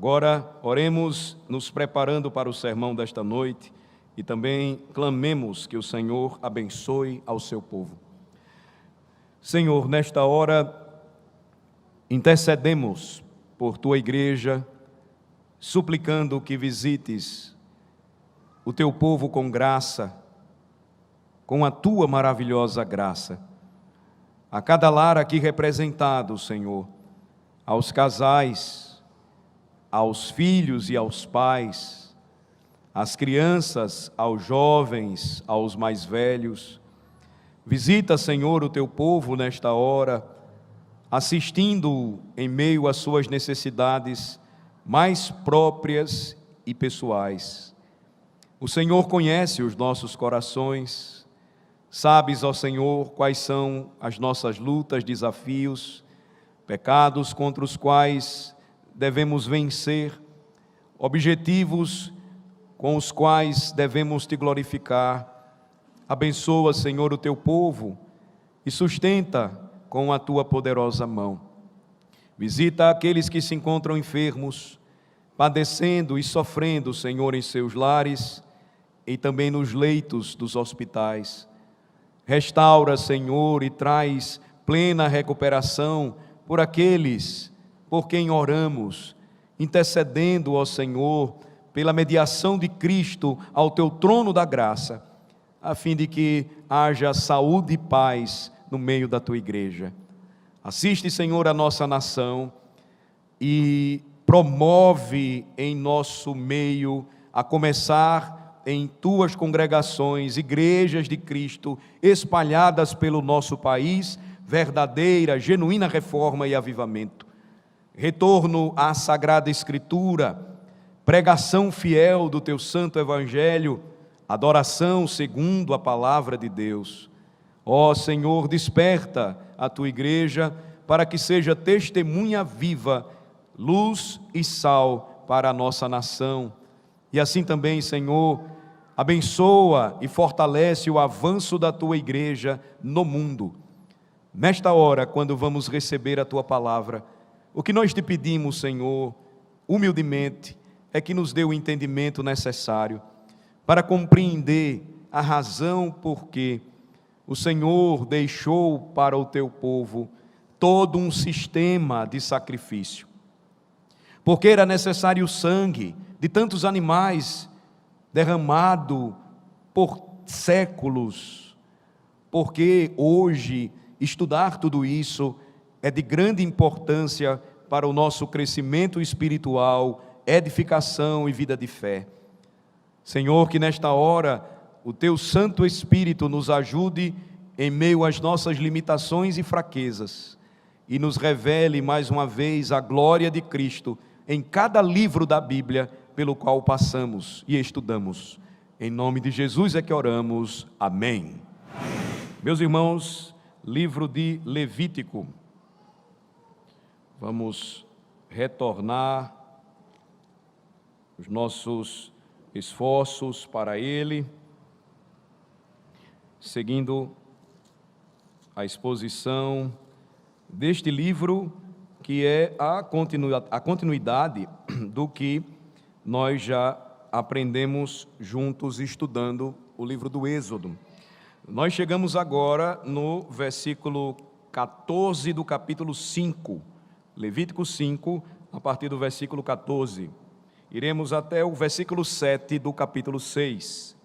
Agora, oremos nos preparando para o sermão desta noite e também clamemos que o Senhor abençoe ao seu povo. Senhor, nesta hora, intercedemos por tua igreja, suplicando que visites o teu povo com graça, com a tua maravilhosa graça. A cada lar aqui representado, Senhor, aos casais, aos filhos e aos pais, às crianças, aos jovens, aos mais velhos. Visita, Senhor, o teu povo nesta hora, assistindo em meio às suas necessidades mais próprias e pessoais. O Senhor conhece os nossos corações, sabes, ó Senhor, quais são as nossas lutas, desafios, pecados contra os quais devemos vencer, objetivos com os quais devemos te glorificar. Abençoa, Senhor, o teu povo e sustenta com a tua poderosa mão. Visita aqueles que se encontram enfermos, padecendo e sofrendo, Senhor, em seus lares e também nos leitos dos hospitais. Restaura, Senhor, e traz plena recuperação por aqueles por quem oramos, intercedendo, ó Senhor, pela mediação de Cristo ao teu trono da graça, a fim de que haja saúde e paz no meio da tua igreja. Assiste, Senhor, a nossa nação e promove em nosso meio, a começar em tuas congregações, igrejas de Cristo, espalhadas pelo nosso país, verdadeira, genuína reforma e avivamento. Retorno à Sagrada Escritura, pregação fiel do teu santo Evangelho, adoração segundo a palavra de Deus. Ó Senhor, desperta a tua igreja para que seja testemunha viva, luz e sal para a nossa nação. E assim também, Senhor, abençoa e fortalece o avanço da tua igreja no mundo. Nesta hora, quando vamos receber a tua palavra, o que nós te pedimos, Senhor, humildemente, é que nos dê o entendimento necessário para compreender a razão por que o Senhor deixou para o teu povo todo um sistema de sacrifício. Porque era necessário o sangue de tantos animais derramado por séculos. Porque hoje estudar tudo isso é de grande importância para o nosso crescimento espiritual, edificação e vida de fé. Senhor, que nesta hora o teu Santo Espírito nos ajude em meio às nossas limitações e fraquezas e nos revele mais uma vez a glória de Cristo em cada livro da Bíblia pelo qual passamos e estudamos. Em nome de Jesus é que oramos. Amém. Meus irmãos, livro de Levítico. Vamos retornar os nossos esforços para ele, seguindo a exposição deste livro, que é a continuidade do que nós já aprendemos juntos estudando o livro do Êxodo. Nós chegamos agora no versículo 14 do capítulo 5, Levítico 5, a partir do versículo 14. Iremos até o versículo 7 do capítulo 6.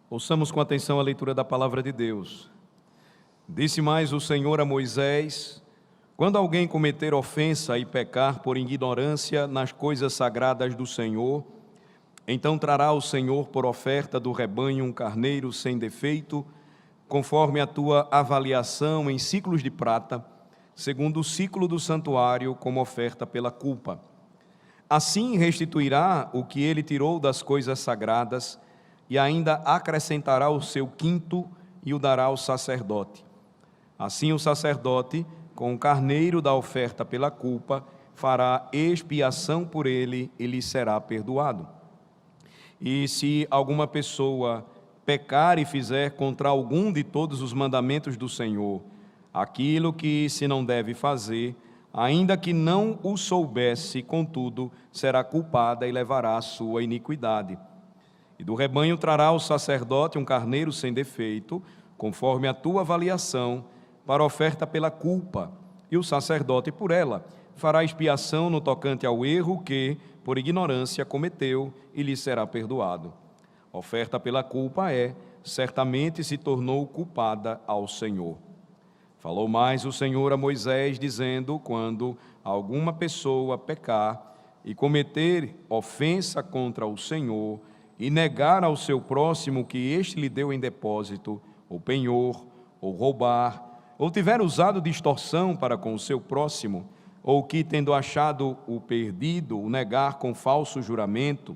Ouçamos com atenção a leitura da palavra de Deus. Disse mais o Senhor a Moisés: quando alguém cometer ofensa e pecar por ignorância nas coisas sagradas do Senhor, então trará o Senhor por oferta do rebanho um carneiro sem defeito, conforme a tua avaliação em ciclos de prata, segundo o ciclo do santuário, como oferta pela culpa. Assim restituirá o que ele tirou das coisas sagradas, e ainda acrescentará o seu quinto e o dará ao sacerdote. Assim o sacerdote, com o carneiro da oferta pela culpa, fará expiação por ele e lhe será perdoado. E se alguma pessoa pecar e fizer contra algum de todos os mandamentos do Senhor, aquilo que se não deve fazer, ainda que não o soubesse, contudo, será culpada e levará a sua iniquidade. E do rebanho trará o sacerdote um carneiro sem defeito, conforme a tua avaliação, para oferta pela culpa, e o sacerdote por ela fará expiação no tocante ao erro que, por ignorância, cometeu, e lhe será perdoado. Oferta pela culpa certamente se tornou culpada ao Senhor. Falou mais o Senhor a Moisés, dizendo: quando alguma pessoa pecar e cometer ofensa contra o Senhor, e negar ao seu próximo que este lhe deu em depósito, ou penhor, ou roubar, ou tiver usado de extorsão para com o seu próximo, ou que, tendo achado o perdido, o negar com falso juramento,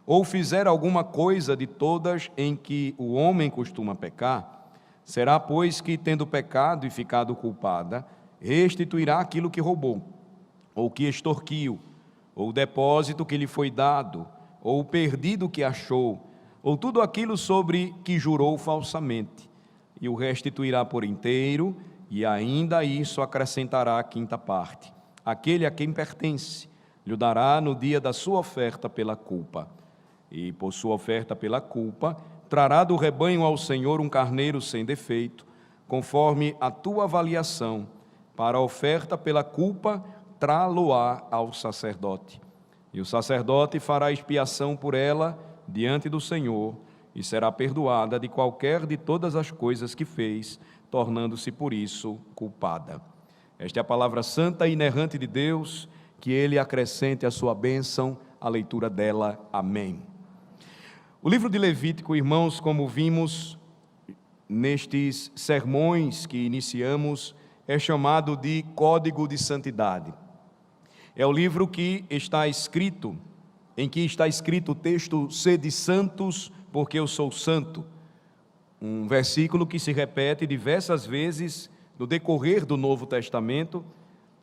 ou fizer alguma coisa de todas em que o homem costuma pecar, será, pois, que, tendo pecado e ficado culpada, restituirá aquilo que roubou, ou que extorquiu, ou o depósito que lhe foi dado, ou o perdido que achou, ou tudo aquilo sobre que jurou falsamente, e o restituirá por inteiro, e ainda a isso acrescentará a quinta parte. Aquele a quem pertence, lhe dará no dia da sua oferta pela culpa. E por sua oferta pela culpa, trará do rebanho ao Senhor um carneiro sem defeito, conforme a tua avaliação. Para a oferta pela culpa, trá-lo-á ao sacerdote. E o sacerdote fará expiação por ela diante do Senhor, e será perdoada de qualquer de todas as coisas que fez, tornando-se por isso culpada. Esta é a palavra santa e inerrante de Deus, que Ele acrescente a sua bênção à leitura dela. Amém. O livro de Levítico, irmãos, como vimos nestes sermões que iniciamos, é chamado de Código de Santidade. É o livro que está escrito, em que está escrito o texto: sede santos, porque eu sou santo. Um versículo que se repete diversas vezes no decorrer do Novo Testamento,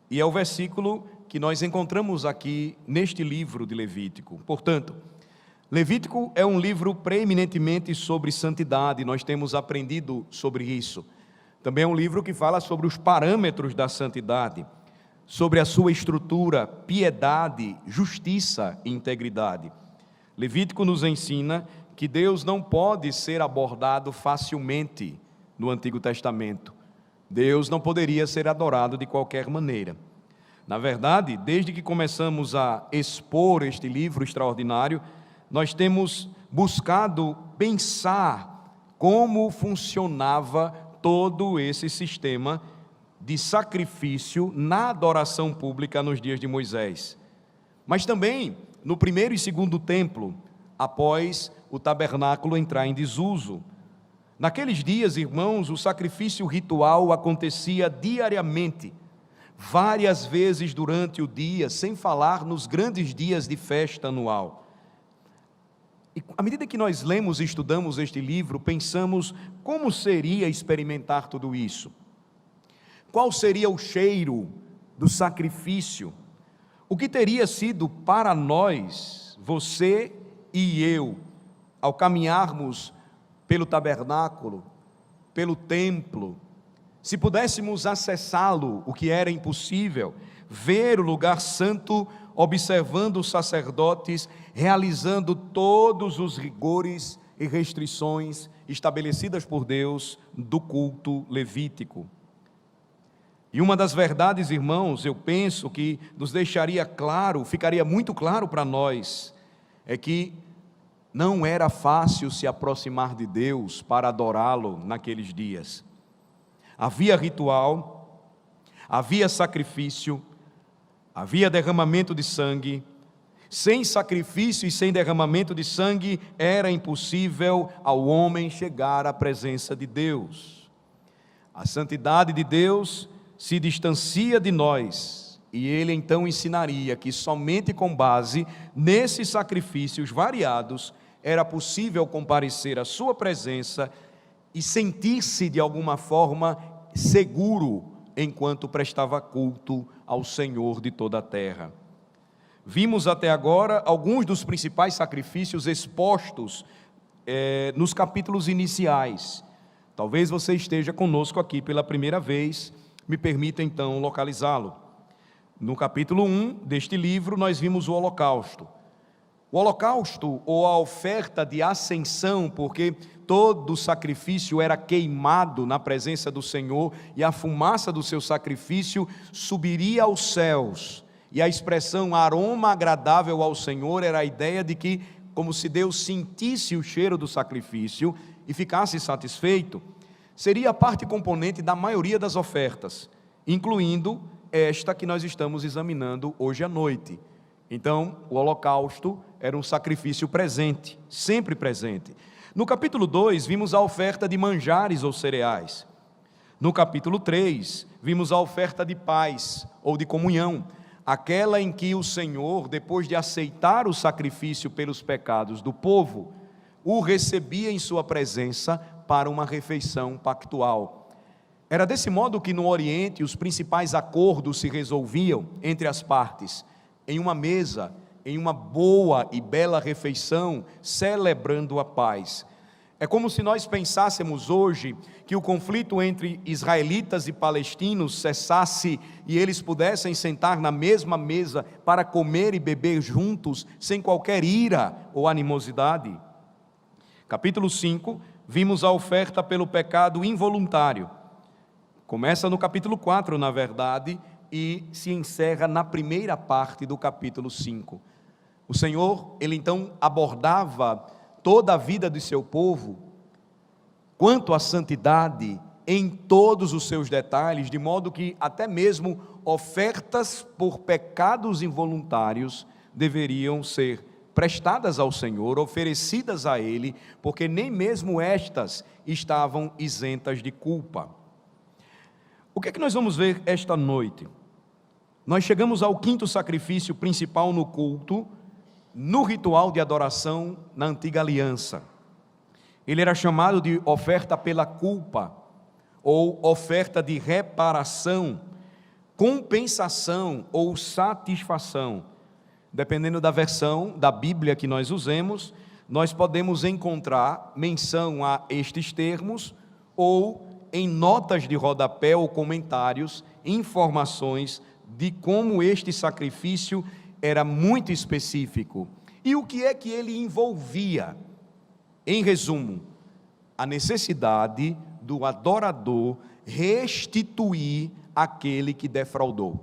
e é o versículo que nós encontramos aqui neste livro de Levítico. Portanto, Levítico é um livro preeminentemente sobre santidade, nós temos aprendido sobre isso. Também é um livro que fala sobre os parâmetros da santidade, sobre a sua estrutura, piedade, justiça e integridade. Levítico nos ensina que Deus não pode ser abordado facilmente no Antigo Testamento. Deus não poderia ser adorado de qualquer maneira. Na verdade, desde que começamos a expor este livro extraordinário, nós temos buscado pensar como funcionava todo esse sistema de sacrifício na adoração pública nos dias de Moisés. Mas também no primeiro e segundo templo, após o tabernáculo entrar em desuso. Naqueles dias, irmãos, o sacrifício ritual acontecia diariamente, várias vezes durante o dia, sem falar nos grandes dias de festa anual. E à medida que nós lemos e estudamos este livro, pensamos como seria experimentar tudo isso. Qual seria o cheiro do sacrifício? O que teria sido para nós, você e eu, ao caminharmos pelo tabernáculo, pelo templo, se pudéssemos acessá-lo, o que era impossível, ver o lugar santo, observando os sacerdotes realizando todos os rigores e restrições estabelecidas por Deus do culto levítico. E uma das verdades, irmãos, eu penso que nos deixaria claro, ficaria muito claro para nós, é que não era fácil se aproximar de Deus para adorá-lo naqueles dias. Havia ritual, havia sacrifício, havia derramamento de sangue. Sem sacrifício e sem derramamento de sangue, era impossível ao homem chegar à presença de Deus. A santidade de Deus se distancia de nós, e Ele então ensinaria que somente com base nesses sacrifícios variados era possível comparecer à sua presença e sentir-se de alguma forma seguro enquanto prestava culto ao Senhor de toda a terra. Vimos até agora alguns dos principais sacrifícios expostos nos capítulos iniciais. Talvez você esteja conosco aqui pela primeira vez, me permita então localizá-lo. No capítulo 1 deste livro, nós vimos o holocausto. O holocausto, ou a oferta de ascensão, porque todo sacrifício era queimado na presença do Senhor, e a fumaça do seu sacrifício subiria aos céus. E a expressão aroma agradável ao Senhor era a ideia de que, como se Deus sentisse o cheiro do sacrifício e ficasse satisfeito, seria parte componente da maioria das ofertas, incluindo esta que nós estamos examinando hoje à noite. Então, o holocausto era um sacrifício presente, sempre presente. No capítulo 2, vimos a oferta de manjares ou cereais. No capítulo 3, vimos a oferta de paz ou de comunhão, aquela em que o Senhor, depois de aceitar o sacrifício pelos pecados do povo, o recebia em sua presença para uma refeição pactual. Era desse modo que no Oriente os principais acordos se resolviam entre as partes, em uma mesa, em uma boa e bela refeição, celebrando a paz. É como se nós pensássemos hoje que o conflito entre israelitas e palestinos cessasse e eles pudessem sentar na mesma mesa para comer e beber juntos, sem qualquer ira ou animosidade. Capítulo 5, vimos a oferta pelo pecado involuntário. Começa no capítulo 4, na verdade, e se encerra na primeira parte do capítulo 5. O Senhor, Ele então abordava toda a vida de seu povo, quanto à santidade, em todos os seus detalhes, de modo que até mesmo ofertas por pecados involuntários deveriam ser prestadas ao Senhor, oferecidas a Ele, porque nem mesmo estas estavam isentas de culpa. O que é que nós vamos ver esta noite? Nós chegamos ao quinto sacrifício principal no culto, no ritual de adoração na antiga aliança. Ele era chamado de oferta pela culpa, ou oferta de reparação, compensação ou satisfação. Dependendo da versão da Bíblia que nós usemos, nós podemos encontrar menção a estes termos, ou em notas de rodapé ou comentários, informações de como este sacrifício era muito específico. E o que é que ele envolvia? Em resumo, a necessidade do adorador restituir aquele que defraudou.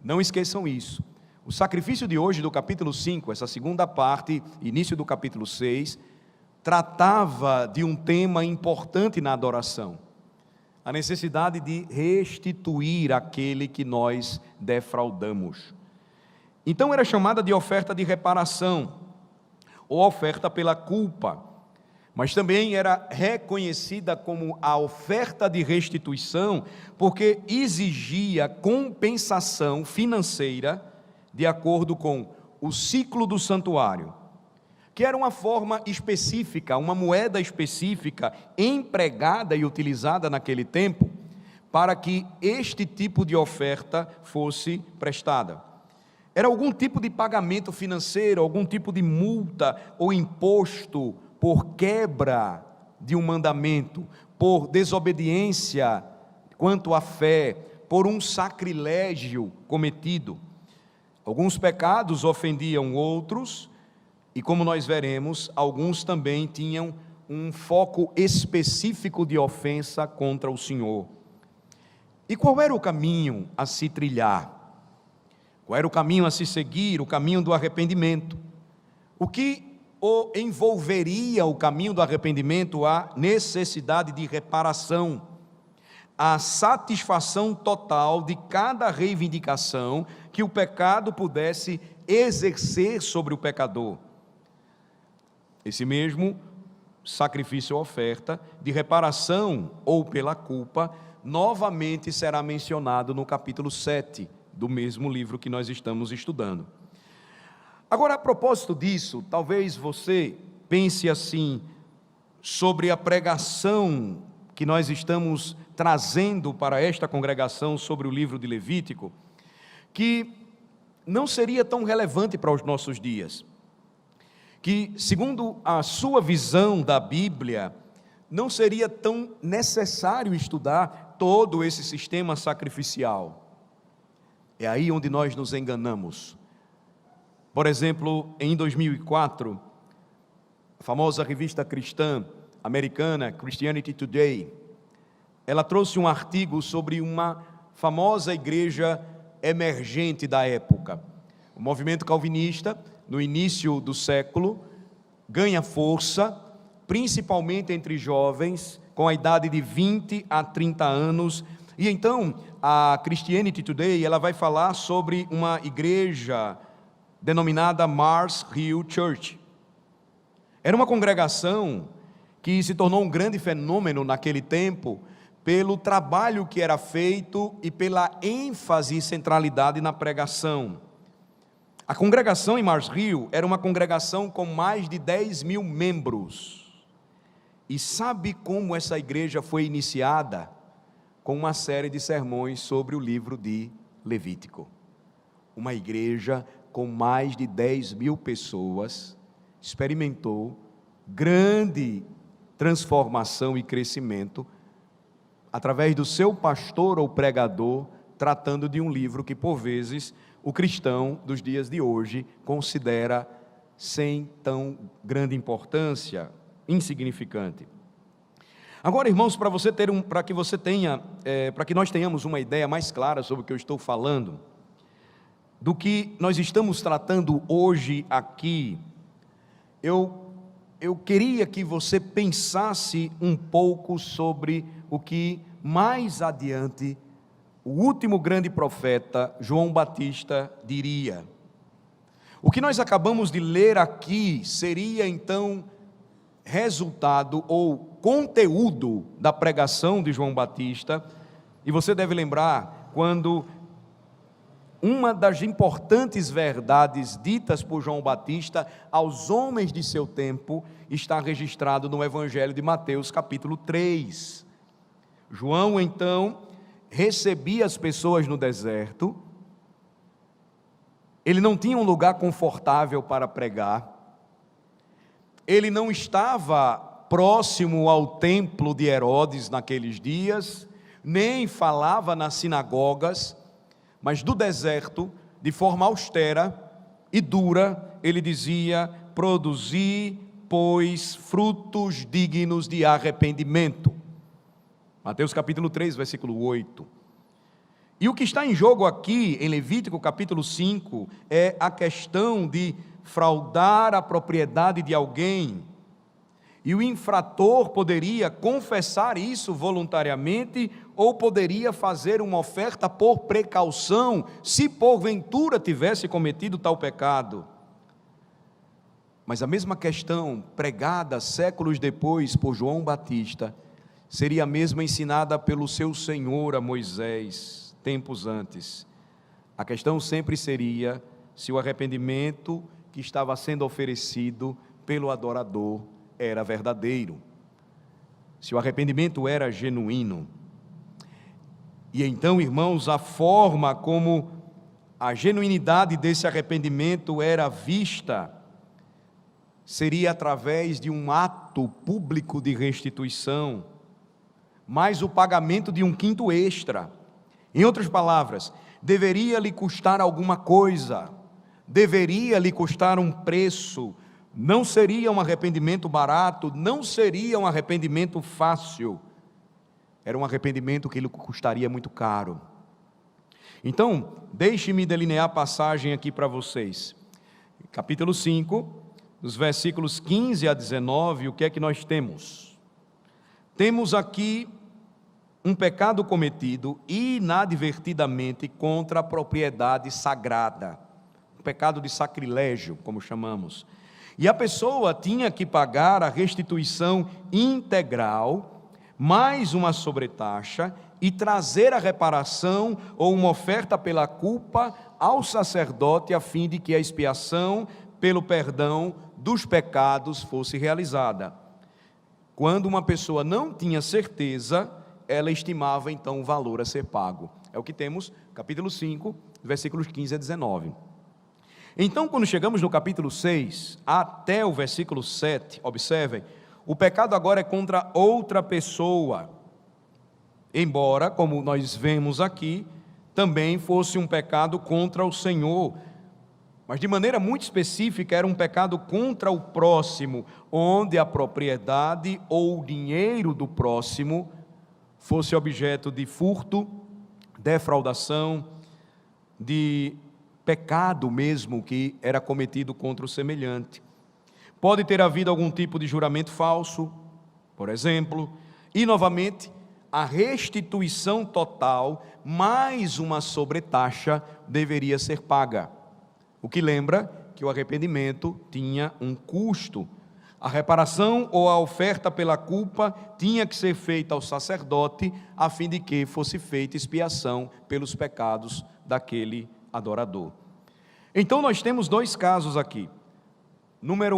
Não esqueçam isso. O sacrifício de hoje, do capítulo 5, essa segunda parte, início do capítulo 6, tratava de um tema importante na adoração: a necessidade de restituir aquele que nós defraudamos. Então era chamada de oferta de reparação, ou oferta pela culpa, mas também era reconhecida como a oferta de restituição, porque exigia compensação financeira de acordo com o ciclo do santuário, que era uma forma específica, uma moeda específica, empregada e utilizada naquele tempo, para que este tipo de oferta fosse prestada. Era algum tipo de pagamento financeiro, algum tipo de multa ou imposto por quebra de um mandamento, por desobediência quanto à fé, por um sacrilégio cometido. Alguns pecados ofendiam outros, e como nós veremos, alguns também tinham um foco específico de ofensa contra o Senhor. E qual era o caminho a se trilhar? Qual era o caminho a se seguir? O caminho do arrependimento. O que o envolveria o caminho do arrependimento? A necessidade de reparação, a satisfação total de cada reivindicação que o pecado pudesse exercer sobre o pecador. Esse mesmo sacrifício ou oferta de reparação ou pela culpa novamente será mencionado no capítulo 7 do mesmo livro que nós estamos estudando. Agora, a propósito disso, talvez você pense assim sobre a pregação que nós estamos trazendo para esta congregação sobre o livro de Levítico, que não seria tão relevante para os nossos dias. Que, segundo a sua visão da Bíblia, não seria tão necessário estudar todo esse sistema sacrificial. É aí onde nós nos enganamos. Por exemplo, em 2004, a famosa revista cristã americana, Christianity Today, ela trouxe um artigo sobre uma famosa igreja emergente da época. O movimento calvinista, no início do século, ganha força, principalmente entre jovens, com a idade de 20 a 30 anos. E então, a Christianity Today, ela vai falar sobre uma igreja denominada Mars Hill Church. Era uma congregação que se tornou um grande fenômeno naquele tempo, pelo trabalho que era feito e pela ênfase e centralidade na pregação. A congregação em Mars Hill era uma congregação com mais de 10 mil membros. E sabe como essa igreja foi iniciada? Com uma série de sermões sobre o livro de Levítico. Uma igreja com mais de 10 mil pessoas experimentou grande transformação e crescimento através do seu pastor ou pregador, tratando de um livro que, por vezes, o cristão dos dias de hoje considera sem tão grande importância, insignificante. Agora, irmãos, para que nós tenhamos uma ideia mais clara sobre o que eu estou falando, do que nós estamos tratando hoje aqui, eu queria que você pensasse um pouco sobre o que mais adiante o último grande profeta, João Batista, diria. O que nós acabamos de ler aqui seria então resultado ou conteúdo da pregação de João Batista, e você deve lembrar quando uma das importantes verdades ditas por João Batista aos homens de seu tempo está registrado no Evangelho de Mateus, capítulo 3. João, então, recebia as pessoas no deserto, ele não tinha um lugar confortável para pregar, ele não estava próximo ao templo de Herodes naqueles dias, nem falava nas sinagogas, mas do deserto, de forma austera e dura, ele dizia: produzi, pois, frutos dignos de arrependimento. Mateus capítulo 3, versículo 8. E o que está em jogo aqui, em Levítico capítulo 5, é a questão de fraudar a propriedade de alguém, e o infrator poderia confessar isso voluntariamente, ou poderia fazer uma oferta por precaução, se porventura tivesse cometido tal pecado. Mas a mesma questão, pregada séculos depois por João Batista, seria a mesma ensinada pelo seu Senhor a Moisés, tempos antes. A questão sempre seria se o arrependimento que estava sendo oferecido pelo adorador era verdadeiro, se o arrependimento era genuíno. E então, irmãos, a forma como a genuinidade desse arrependimento era vista seria através de um ato público de restituição, mais o pagamento de um quinto extra. Em outras palavras, deveria lhe custar alguma coisa, deveria lhe custar um preço. Não seria um arrependimento barato, não seria um arrependimento fácil, era um arrependimento que lhe custaria muito caro. Então, deixe-me delinear a passagem aqui para vocês. Capítulo 5, dos versículos 15 a 19, o que é que nós temos? Temos aqui um pecado cometido inadvertidamente contra a propriedade sagrada, um pecado de sacrilégio, como chamamos. E a pessoa tinha que pagar a restituição integral, mais uma sobretaxa, e trazer a reparação ou uma oferta pela culpa ao sacerdote, a fim de que a expiação pelo perdão dos pecados fosse realizada. Quando uma pessoa não tinha certeza, ela estimava então o valor a ser pago. É o que temos, capítulo 5, versículos 15 a 19. Então, quando chegamos no capítulo 6, até o versículo 7, observem, o pecado agora é contra outra pessoa, embora, como nós vemos aqui, também fosse um pecado contra o Senhor, mas de maneira muito específica era um pecado contra o próximo, onde a propriedade ou o dinheiro do próximo fosse objeto de furto, defraudação, de pecado mesmo que era cometido contra o semelhante. Pode ter havido algum tipo de juramento falso, por exemplo, e novamente a restituição total mais uma sobretaxa deveria ser paga. O que lembra que o arrependimento tinha um custo. A reparação ou a oferta pela culpa tinha que ser feita ao sacerdote, a fim de que fosse feita expiação pelos pecados daquele adorador. Então nós temos dois casos aqui. Número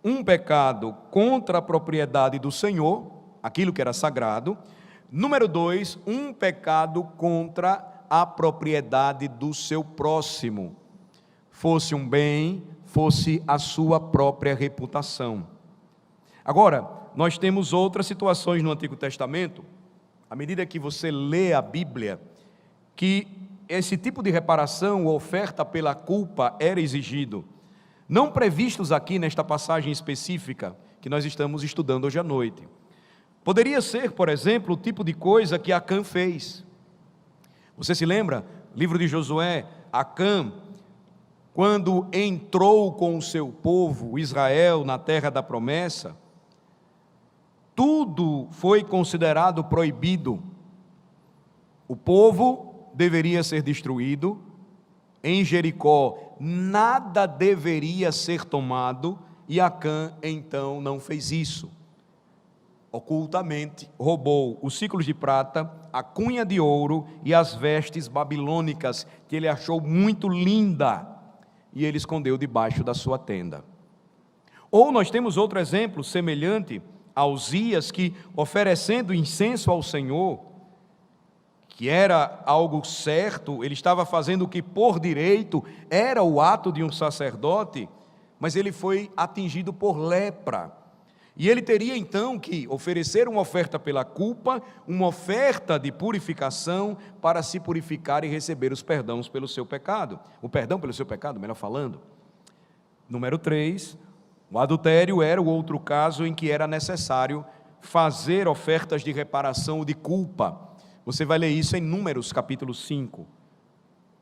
um pecado contra a propriedade do Senhor, aquilo que era sagrado. Número 2, um pecado contra a propriedade do seu próximo, fosse um bem, fosse a sua própria reputação. Agora, nós temos outras situações no Antigo Testamento, à medida que você lê a Bíblia, que esse tipo de reparação ou oferta pela culpa era exigido, não previstos aqui nesta passagem específica que nós estamos estudando hoje à noite. Poderia ser, por exemplo, o tipo de coisa que Acã fez. Você se lembra? Livro de Josué, Acã, quando entrou com o seu povo, Israel, na terra da promessa, tudo foi considerado proibido. O povo deveria ser destruído. Em Jericó, nada deveria ser tomado, e Acã, então, não fez isso. Ocultamente roubou os ciclos de prata, a cunha de ouro e as vestes babilônicas, que ele achou muito linda, e ele escondeu debaixo da sua tenda. Ou nós temos outro exemplo semelhante a Uzias, que oferecendo incenso ao Senhor, que era algo certo, ele estava fazendo o que por direito era o ato de um sacerdote, mas ele foi atingido por lepra. E ele teria então que oferecer uma oferta pela culpa, uma oferta de purificação para se purificar e receber os perdões pelo seu pecado. O perdão pelo seu pecado, melhor falando. Número 3, o adultério era o outro caso em que era necessário fazer ofertas de reparação ou de culpa. Você vai ler isso em Números capítulo 5.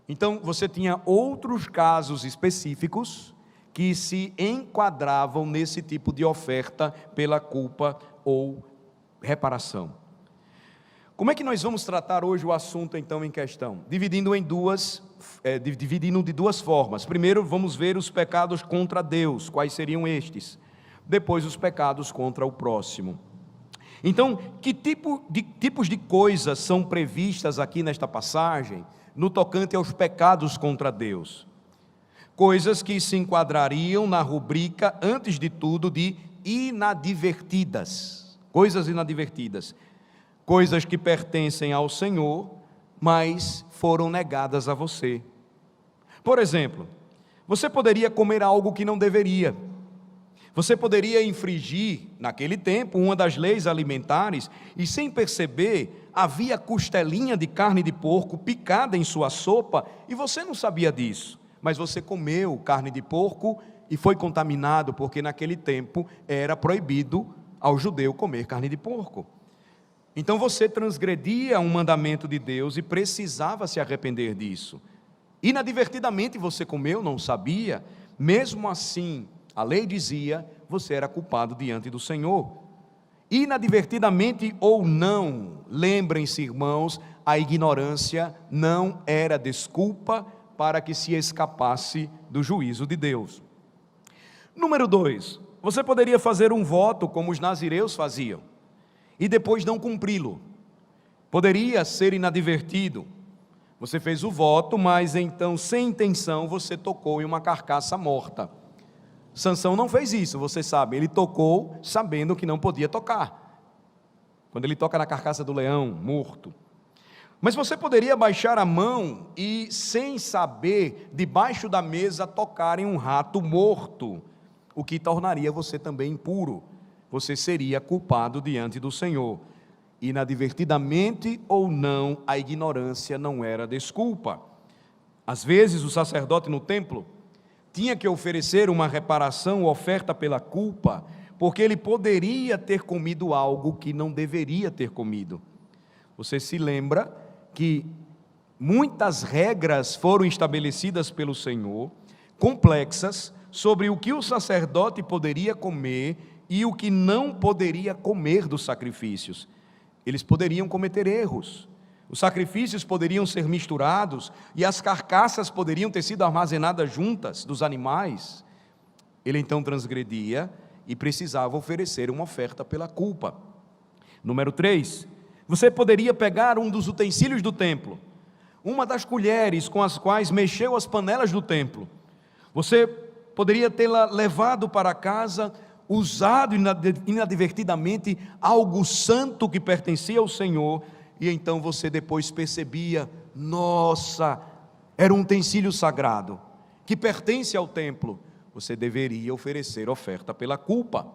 Então você tinha outros casos específicos que se enquadravam nesse tipo de oferta pela culpa ou reparação. Como é que nós vamos tratar hoje o assunto então em questão? Dividindo de duas formas. Primeiro vamos ver os pecados contra Deus, quais seriam estes? Depois os pecados contra o próximo. Então, que tipos de coisas são previstas aqui nesta passagem, no tocante aos pecados contra Deus? Coisas que se enquadrariam na rubrica, antes de tudo, de inadvertidas. Coisas inadvertidas. Coisas que pertencem ao Senhor, mas foram negadas a você. Por exemplo, você poderia comer algo que não deveria. Você poderia infringir, naquele tempo, uma das leis alimentares, e sem perceber, havia costelinha de carne de porco picada em sua sopa, e você não sabia disso. Mas você comeu carne de porco e foi contaminado, porque naquele tempo era proibido ao judeu comer carne de porco. Então você transgredia um mandamento de Deus e precisava se arrepender disso. Inadvertidamente você comeu, não sabia, mesmo assim, a lei dizia, você era culpado diante do Senhor. Inadvertidamente ou não, lembrem-se, irmãos, a ignorância não era desculpa para que se escapasse do juízo de Deus. Número 2, você poderia fazer um voto como os nazireus faziam, e depois não cumpri-lo. Poderia ser inadvertido. Você fez o voto, mas então, sem intenção, você tocou em uma carcaça morta. Sansão não fez isso, você sabe, ele tocou sabendo que não podia tocar. Quando ele toca na carcaça do leão, morto. Mas você poderia baixar a mão e, sem saber, debaixo da mesa tocar em um rato morto, o que tornaria você também impuro. Você seria culpado diante do Senhor. Inadvertidamente ou não, a ignorância não era desculpa. Às vezes o sacerdote no templo tinha que oferecer uma reparação ou oferta pela culpa, porque ele poderia ter comido algo que não deveria ter comido. Você se lembra que muitas regras foram estabelecidas pelo Senhor, complexas, sobre o que o sacerdote poderia comer e o que não poderia comer dos sacrifícios. Eles poderiam cometer erros, os sacrifícios poderiam ser misturados e as carcaças poderiam ter sido armazenadas juntas dos animais. Ele então transgredia e precisava oferecer uma oferta pela culpa. Número 3, você poderia pegar um dos utensílios do templo, uma das colheres com as quais mexeu as panelas do templo. Você poderia tê-la levado para casa, usado inadvertidamente algo santo que pertencia ao Senhor, e então você depois percebia, nossa, era um utensílio sagrado, que pertence ao templo. Você deveria oferecer oferta pela culpa.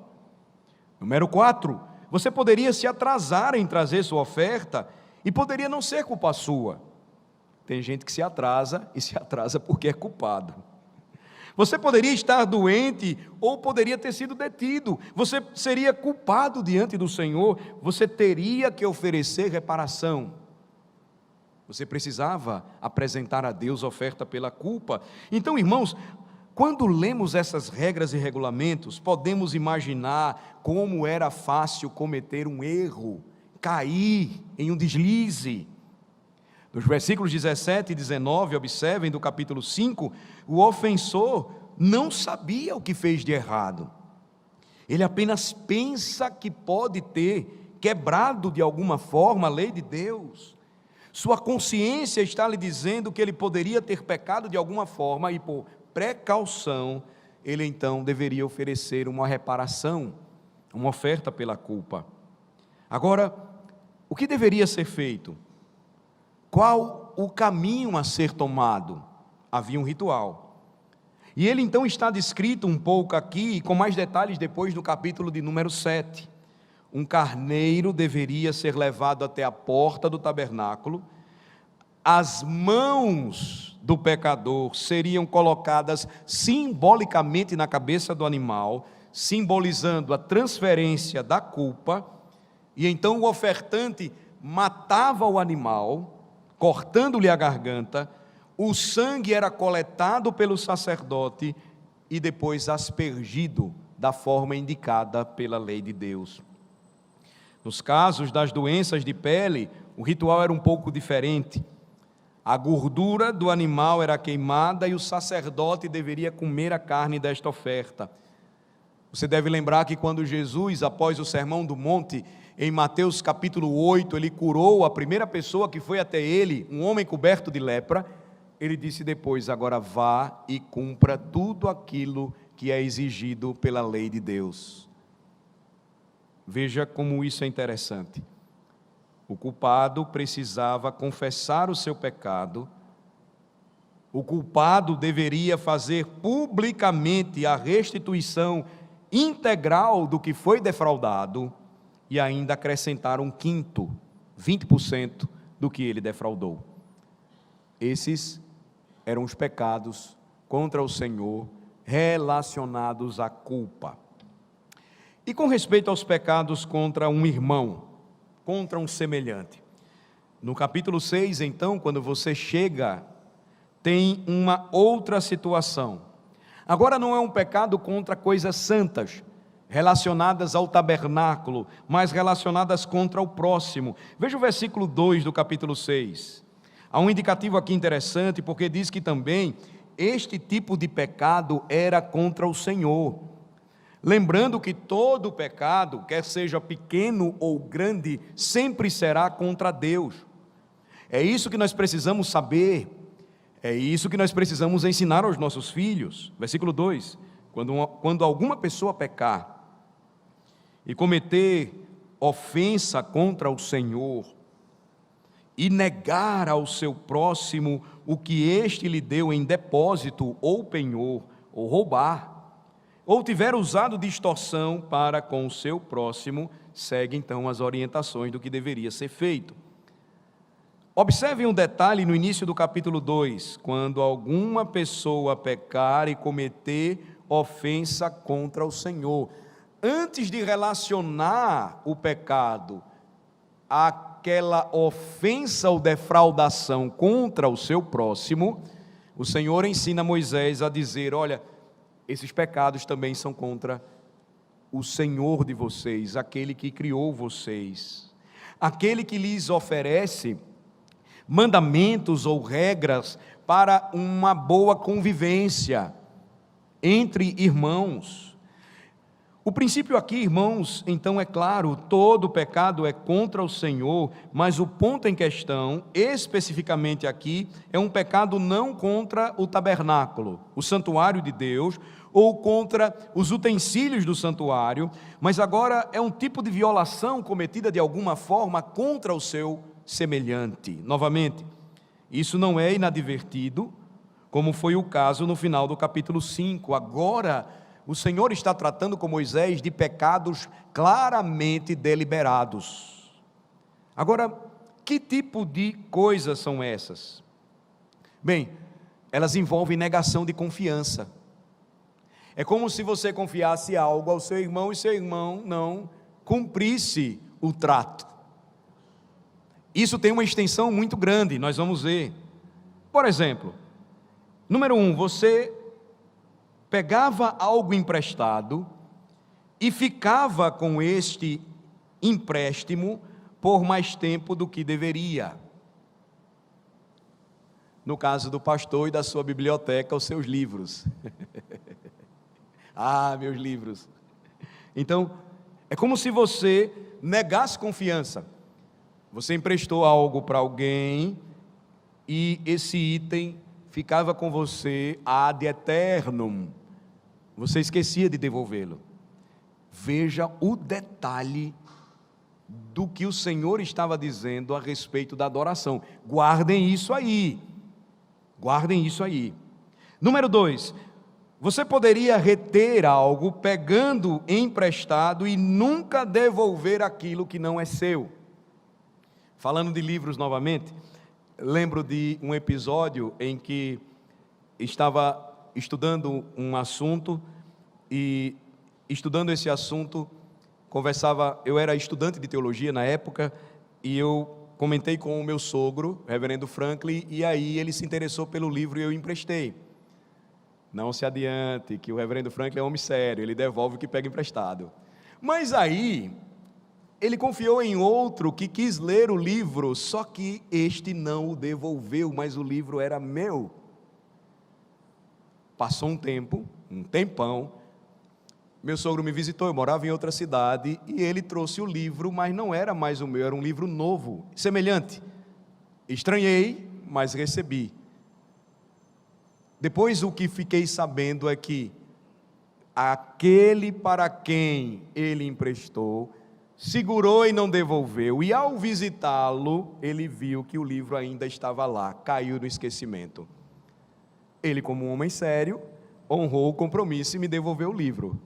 Número 4, você poderia se atrasar em trazer sua oferta, e poderia não ser culpa sua. Tem gente que se atrasa, e se atrasa porque é culpado. Você poderia estar doente, ou poderia ter sido detido. Você seria culpado diante do Senhor. Você teria que oferecer reparação. Você precisava apresentar a Deus oferta pela culpa. Então, irmãos, quando lemos essas regras e regulamentos, podemos imaginar como era fácil cometer um erro, cair em um deslize. Nos versículos 17 e 19, observem, do capítulo 5, o ofensor não sabia o que fez de errado. Ele apenas pensa que pode ter quebrado de alguma forma a lei de Deus. Sua consciência está lhe dizendo que ele poderia ter pecado de alguma forma e, por precaução, ele então deveria oferecer uma reparação, uma oferta pela culpa. Agora, o que deveria ser feito? Qual o caminho a ser tomado? Havia um ritual. E ele então está descrito um pouco aqui, e com mais detalhes depois no capítulo de número 7. Um carneiro deveria ser levado até a porta do tabernáculo. As mãos do pecador seriam colocadas simbolicamente na cabeça do animal, simbolizando a transferência da culpa. E então o ofertante matava o animal, cortando-lhe a garganta. O sangue era coletado pelo sacerdote e depois aspergido da forma indicada pela lei de Deus. Nos casos das doenças de pele, o ritual era um pouco diferente. A gordura do animal era queimada e o sacerdote deveria comer a carne desta oferta. Você deve lembrar que quando Jesus, após o Sermão do Monte, em Mateus capítulo 8, ele curou a primeira pessoa que foi até ele, um homem coberto de lepra. Ele disse depois: agora vá e cumpra tudo aquilo que é exigido pela lei de Deus. Veja como isso é interessante. O culpado precisava confessar o seu pecado. O culpado deveria fazer publicamente a restituição integral do que foi defraudado e ainda acrescentar um quinto, 20% do que ele defraudou. Esses eram os pecados contra o Senhor relacionados à culpa. E com respeito aos pecados contra um irmão, contra um semelhante, no capítulo 6, então, quando você chega, tem uma outra situação. Agora não é um pecado contra coisas santas, relacionadas ao tabernáculo, mas relacionadas contra o próximo. Veja o versículo 2 do capítulo 6. Há um indicativo aqui interessante, porque diz que também este tipo de pecado era contra o Senhor. Lembrando que todo pecado, quer seja pequeno ou grande, sempre será contra Deus. É isso que nós precisamos saber, é isso que nós precisamos ensinar aos nossos filhos. Versículo 2, quando alguma pessoa pecar e cometer ofensa contra o Senhor, e negar ao seu próximo o que este lhe deu em depósito ou penhor, ou roubar, ou tiver usado de extorsão para com o seu próximo, segue então as orientações do que deveria ser feito. Observem um detalhe no início do capítulo 2, quando alguma pessoa pecar e cometer ofensa contra o Senhor. Antes de relacionar o pecado àquela ofensa ou defraudação contra o seu próximo, o Senhor ensina Moisés a dizer: olha, esses pecados também são contra o Senhor de vocês, aquele que criou vocês, aquele que lhes oferece mandamentos ou regras para uma boa convivência entre irmãos. O princípio aqui, irmãos, então é claro, todo pecado é contra o Senhor, mas o ponto em questão, especificamente aqui, é um pecado não contra o tabernáculo, o santuário de Deus, ou contra os utensílios do santuário, mas agora é um tipo de violação cometida de alguma forma contra o seu semelhante. Novamente, isso não é inadvertido, como foi o caso no final do capítulo 5. Agora, o Senhor está tratando com Moisés de pecados claramente deliberados. Agora, que tipo de coisas são essas? Bem, elas envolvem negação de confiança. É como se você confiasse algo ao seu irmão e seu irmão não cumprisse o trato. Isso tem uma extensão muito grande, nós vamos ver. Por exemplo, número 1, você pegava algo emprestado e ficava com este empréstimo por mais tempo do que deveria. No caso do pastor e da sua biblioteca, os seus livros. Ah, meus livros. Então, é como se você negasse confiança. Você emprestou algo para alguém e esse item ficava com você ad eternum. Você esquecia de devolvê-lo. Veja o detalhe do que o Senhor estava dizendo a respeito da adoração. Guardem isso aí. Guardem isso aí. Número 2, você poderia reter algo pegando emprestado e nunca devolver aquilo que não é seu. Falando de livros novamente, lembro de um episódio em que estava estudando um assunto e, estudando esse assunto, eu era estudante de teologia na época, e eu comentei com o meu sogro, reverendo Franklin, e aí ele se interessou pelo livro e eu emprestei. Não se adiante, que o reverendo Franklin é homem sério, ele devolve o que pega emprestado. Mas aí ele confiou em outro que quis ler o livro, só que este não o devolveu, mas o livro era meu. Passou um tempão, meu sogro me visitou, eu morava em outra cidade, e ele trouxe o livro, mas não era mais o meu, era um livro novo, semelhante. Estranhei, mas recebi. Depois o que fiquei sabendo é que aquele para quem ele emprestou segurou e não devolveu, e ao visitá-lo, ele viu que o livro ainda estava lá, caiu no esquecimento. Ele, como um homem sério, honrou o compromisso e me devolveu o livro.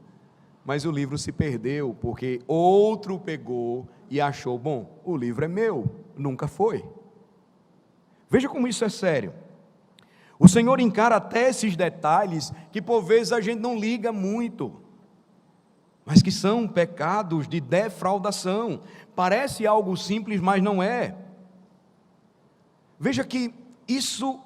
Mas o livro se perdeu, porque outro pegou e achou, bom, o livro é meu, nunca foi. Veja como isso é sério. O Senhor encara até esses detalhes que por vezes a gente não liga muito, mas que são pecados de defraudação. Parece algo simples, mas não é. Veja que isso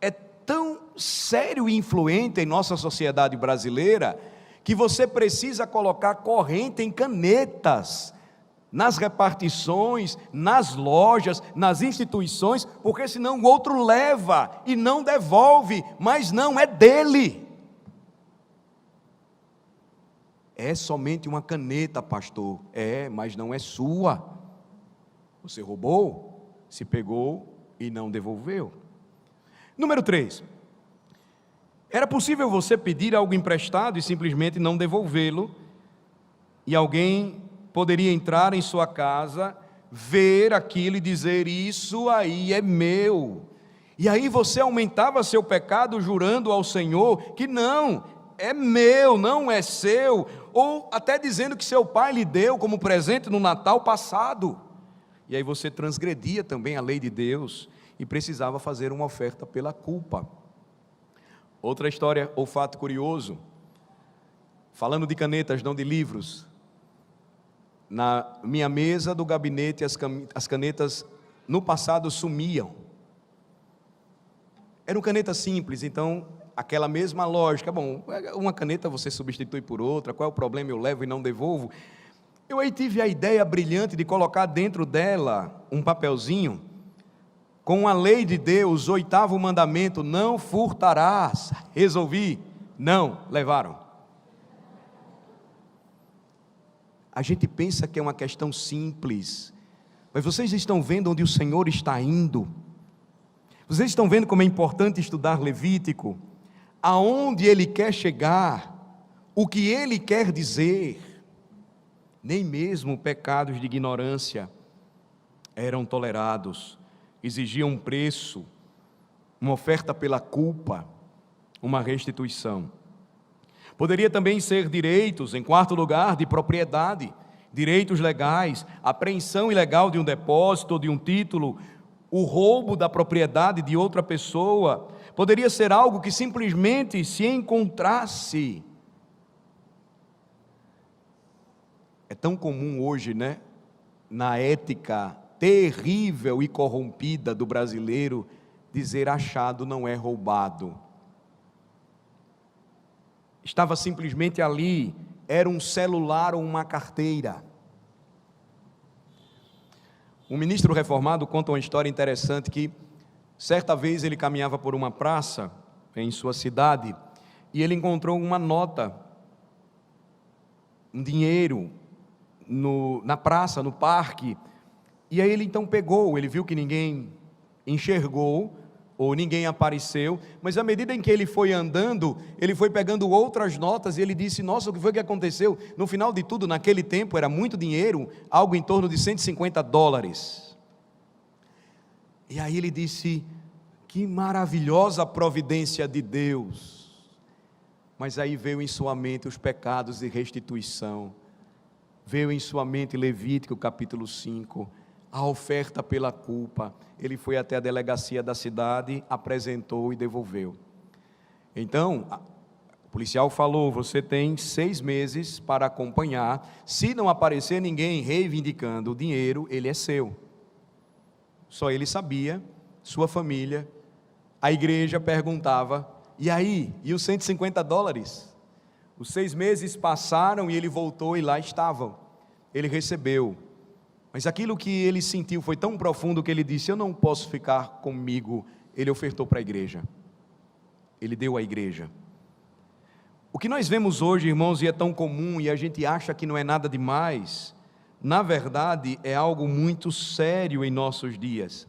é tão sério e influente em nossa sociedade brasileira, que você precisa colocar corrente em canetas, nas repartições, nas lojas, nas instituições, porque senão o outro leva e não devolve, mas não é dele. É somente uma caneta, pastor. É, mas não é sua. Você roubou, se pegou e não devolveu. Número 3. Era possível você pedir algo emprestado e simplesmente não devolvê-lo, e alguém poderia entrar em sua casa, ver aquilo e dizer: isso aí é meu. E aí você aumentava seu pecado jurando ao Senhor que não, é meu, não é seu, ou até dizendo que seu pai lhe deu como presente no Natal passado. E aí você transgredia também a lei de Deus e precisava fazer uma oferta pela culpa. Outra história ou fato curioso, falando de canetas, não de livros. Na minha mesa do gabinete as canetas no passado sumiam. Eram canetas simples, então aquela mesma lógica, bom, uma caneta você substitui por outra, qual é o problema? Eu levo e não devolvo. Eu aí tive a ideia brilhante de colocar dentro dela um papelzinho com a lei de Deus, 8º mandamento: não furtarás. Resolvi, não levaram. A gente pensa que é uma questão simples, mas vocês estão vendo onde o Senhor está indo? Vocês estão vendo como é importante estudar Levítico? Aonde Ele quer chegar? O que Ele quer dizer? Nem mesmo pecados de ignorância eram tolerados, exigiam um preço, uma oferta pela culpa, uma restituição. Poderia também ser direitos, em quarto lugar, de propriedade, direitos legais, apreensão ilegal de um depósito ou de um título, o roubo da propriedade de outra pessoa. Poderia ser algo que simplesmente se encontrasse. É tão comum hoje, né, na ética terrível e corrompida do brasileiro, dizer: achado não é roubado. Estava simplesmente ali, era um celular ou uma carteira. Um ministro reformado conta uma história interessante que, certa vez, ele caminhava por uma praça em sua cidade e ele encontrou uma nota, um dinheiro na praça, no parque. E aí ele então pegou, ele viu que ninguém enxergou ou ninguém apareceu, mas à medida em que ele foi andando, ele foi pegando outras notas e ele disse: nossa, o que foi que aconteceu? No final de tudo, naquele tempo era muito dinheiro, algo em torno de $150. E aí ele disse: que maravilhosa providência de Deus. Mas aí veio em sua mente os pecados de restituição, veio em sua mente Levítico capítulo 5, a oferta pela culpa. Ele foi até a delegacia da cidade, apresentou e devolveu. Então, o policial falou: você tem 6 meses para acompanhar, se não aparecer ninguém reivindicando o dinheiro, ele é seu. Só ele sabia, sua família. A igreja perguntava: e aí, e os $150? Os 6 meses passaram e ele voltou e lá estavam. Ele recebeu. Mas aquilo que ele sentiu foi tão profundo que ele disse: eu não posso ficar comigo. Ele ofertou para a igreja. Ele deu à igreja. O que nós vemos hoje, irmãos, e é tão comum, e a gente acha que não é nada demais, na verdade é algo muito sério em nossos dias.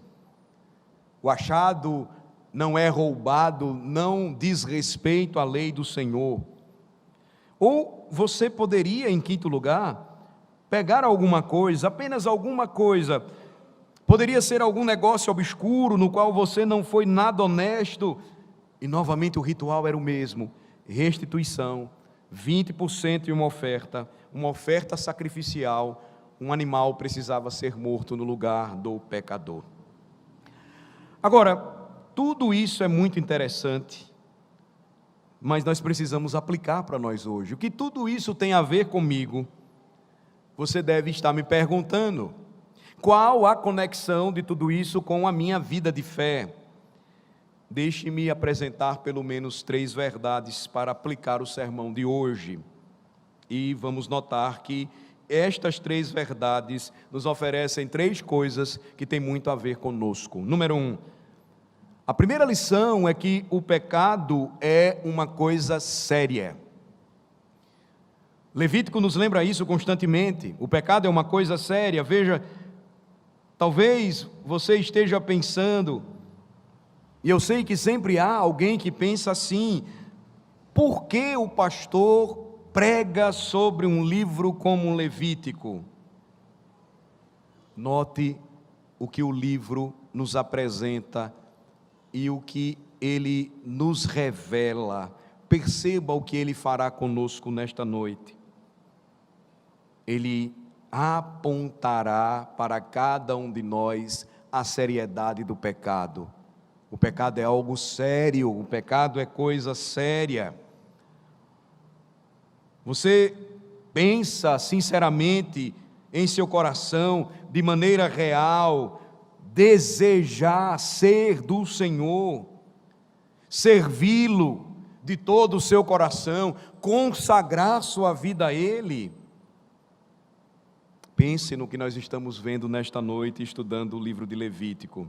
O achado não é roubado, não diz respeito à lei do Senhor. Ou você poderia, em quinto lugar, pegar alguma coisa, apenas alguma coisa, poderia ser algum negócio obscuro, no qual você não foi nada honesto, e novamente o ritual era o mesmo: restituição, 20% em uma oferta sacrificial, um animal precisava ser morto no lugar do pecador. Agora, tudo isso é muito interessante, mas nós precisamos aplicar para nós hoje. O que tudo isso tem a ver comigo? Você deve estar me perguntando: qual a conexão de tudo isso com a minha vida de fé? Deixe-me apresentar pelo menos 3 verdades para aplicar o sermão de hoje. E vamos notar que estas 3 verdades nos oferecem 3 coisas que têm muito a ver conosco. Número 1, a primeira lição é que o pecado é uma coisa séria. Levítico nos lembra isso constantemente. O pecado é uma coisa séria. Veja, talvez você esteja pensando, e eu sei que sempre há alguém que pensa assim: por que o pastor prega sobre um livro como Levítico? Note o que o livro nos apresenta e o que ele nos revela. Perceba o que ele fará conosco nesta noite. Ele apontará para cada um de nós a seriedade do pecado. O pecado é algo sério, o pecado é coisa séria. Você pensa sinceramente em seu coração, de maneira real, desejar ser do Senhor, servi-lo de todo o seu coração, consagrar sua vida a Ele? Pense no que nós estamos vendo nesta noite, estudando o livro de Levítico.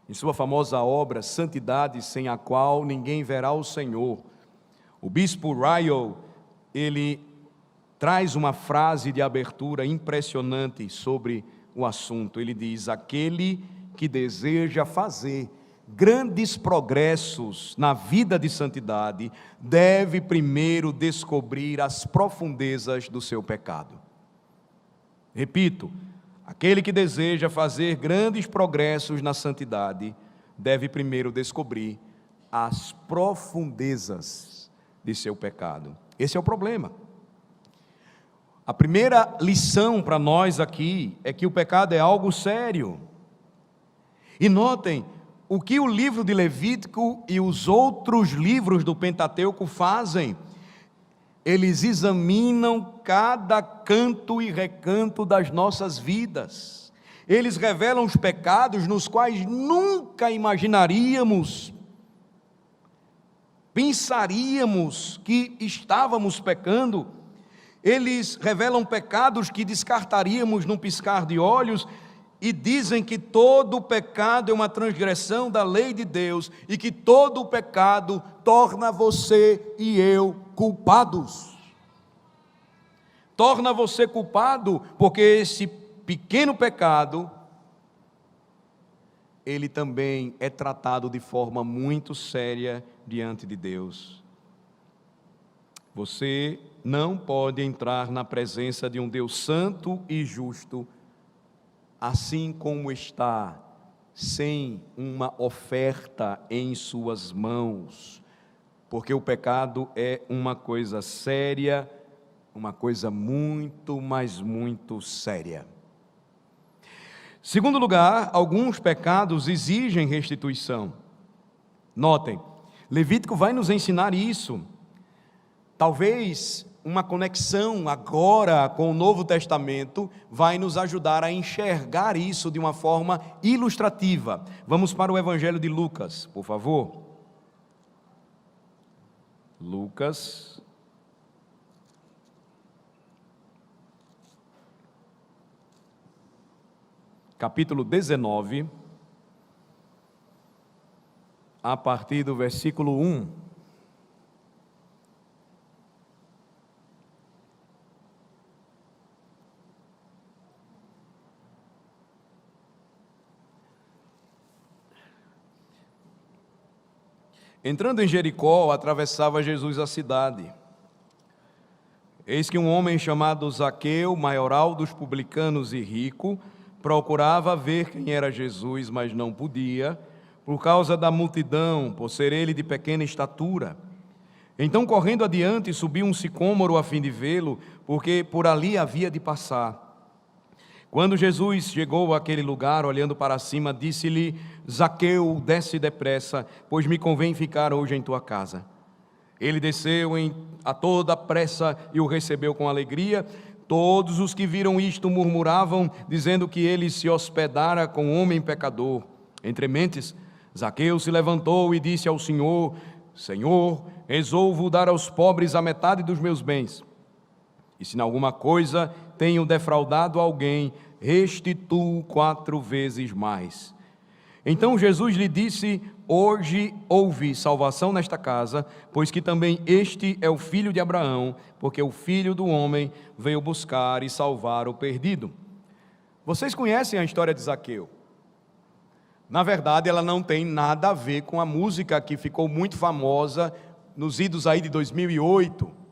Em sua famosa obra, Santidade sem a qual ninguém verá o Senhor, o bispo Ryle, ele traz uma frase de abertura impressionante sobre o assunto. Ele diz: aquele que deseja fazer grandes progressos na vida de santidade, deve primeiro descobrir as profundezas do seu pecado. Repito, aquele que deseja fazer grandes progressos na santidade, deve primeiro descobrir as profundezas de seu pecado. Esse é o problema. A primeira lição para nós aqui é que o pecado é algo sério. E notem o que o livro de Levítico e os outros livros do Pentateuco fazem. Eles examinam cada canto e recanto das nossas vidas. Eles revelam os pecados nos quais nunca imaginaríamos, pensaríamos que estávamos pecando. Eles revelam pecados que descartaríamos num piscar de olhos e dizem que todo pecado é uma transgressão da lei de Deus e que todo pecado torna você e eu culpados. Torna você culpado porque esse pequeno pecado, ele também é tratado de forma muito séria diante de Deus. Você não pode entrar na presença de um Deus santo e justo, assim como está, sem uma oferta em suas mãos, porque o pecado é uma coisa séria, uma coisa muito, mas muito séria. Segundo lugar, alguns pecados exigem restituição. Notem, Levítico vai nos ensinar isso. Talvez uma conexão agora com o Novo Testamento vai nos ajudar a enxergar isso de uma forma ilustrativa. Vamos para o Evangelho de Lucas, por favor. Lucas, capítulo 19, a partir do versículo 1. Entrando em Jericó, atravessava Jesus a cidade. Eis que um homem chamado Zaqueu, maioral dos publicanos e rico, procurava ver quem era Jesus, mas não podia, por causa da multidão, por ser ele de pequena estatura. Então, correndo adiante, subiu um sicômoro a fim de vê-lo, porque por ali havia de passar. Quando Jesus chegou àquele lugar, olhando para cima, disse-lhe: Zaqueu, desce depressa, pois me convém ficar hoje em tua casa. Ele desceu a toda pressa e o recebeu com alegria. Todos os que viram isto murmuravam, dizendo que ele se hospedara com um homem pecador. Entre mentes, Zaqueu se levantou e disse ao Senhor: Senhor, resolvo dar aos pobres a metade dos meus bens. E se em alguma coisa tenho defraudado alguém, restituo 4 vezes mais. Então Jesus lhe disse: hoje houve salvação nesta casa, pois que também este é o filho de Abraão, porque o Filho do Homem veio buscar e salvar o perdido. Vocês conhecem a história de Zaqueu? Na verdade, ela não tem nada a ver com a música que ficou muito famosa nos idos aí de 2008.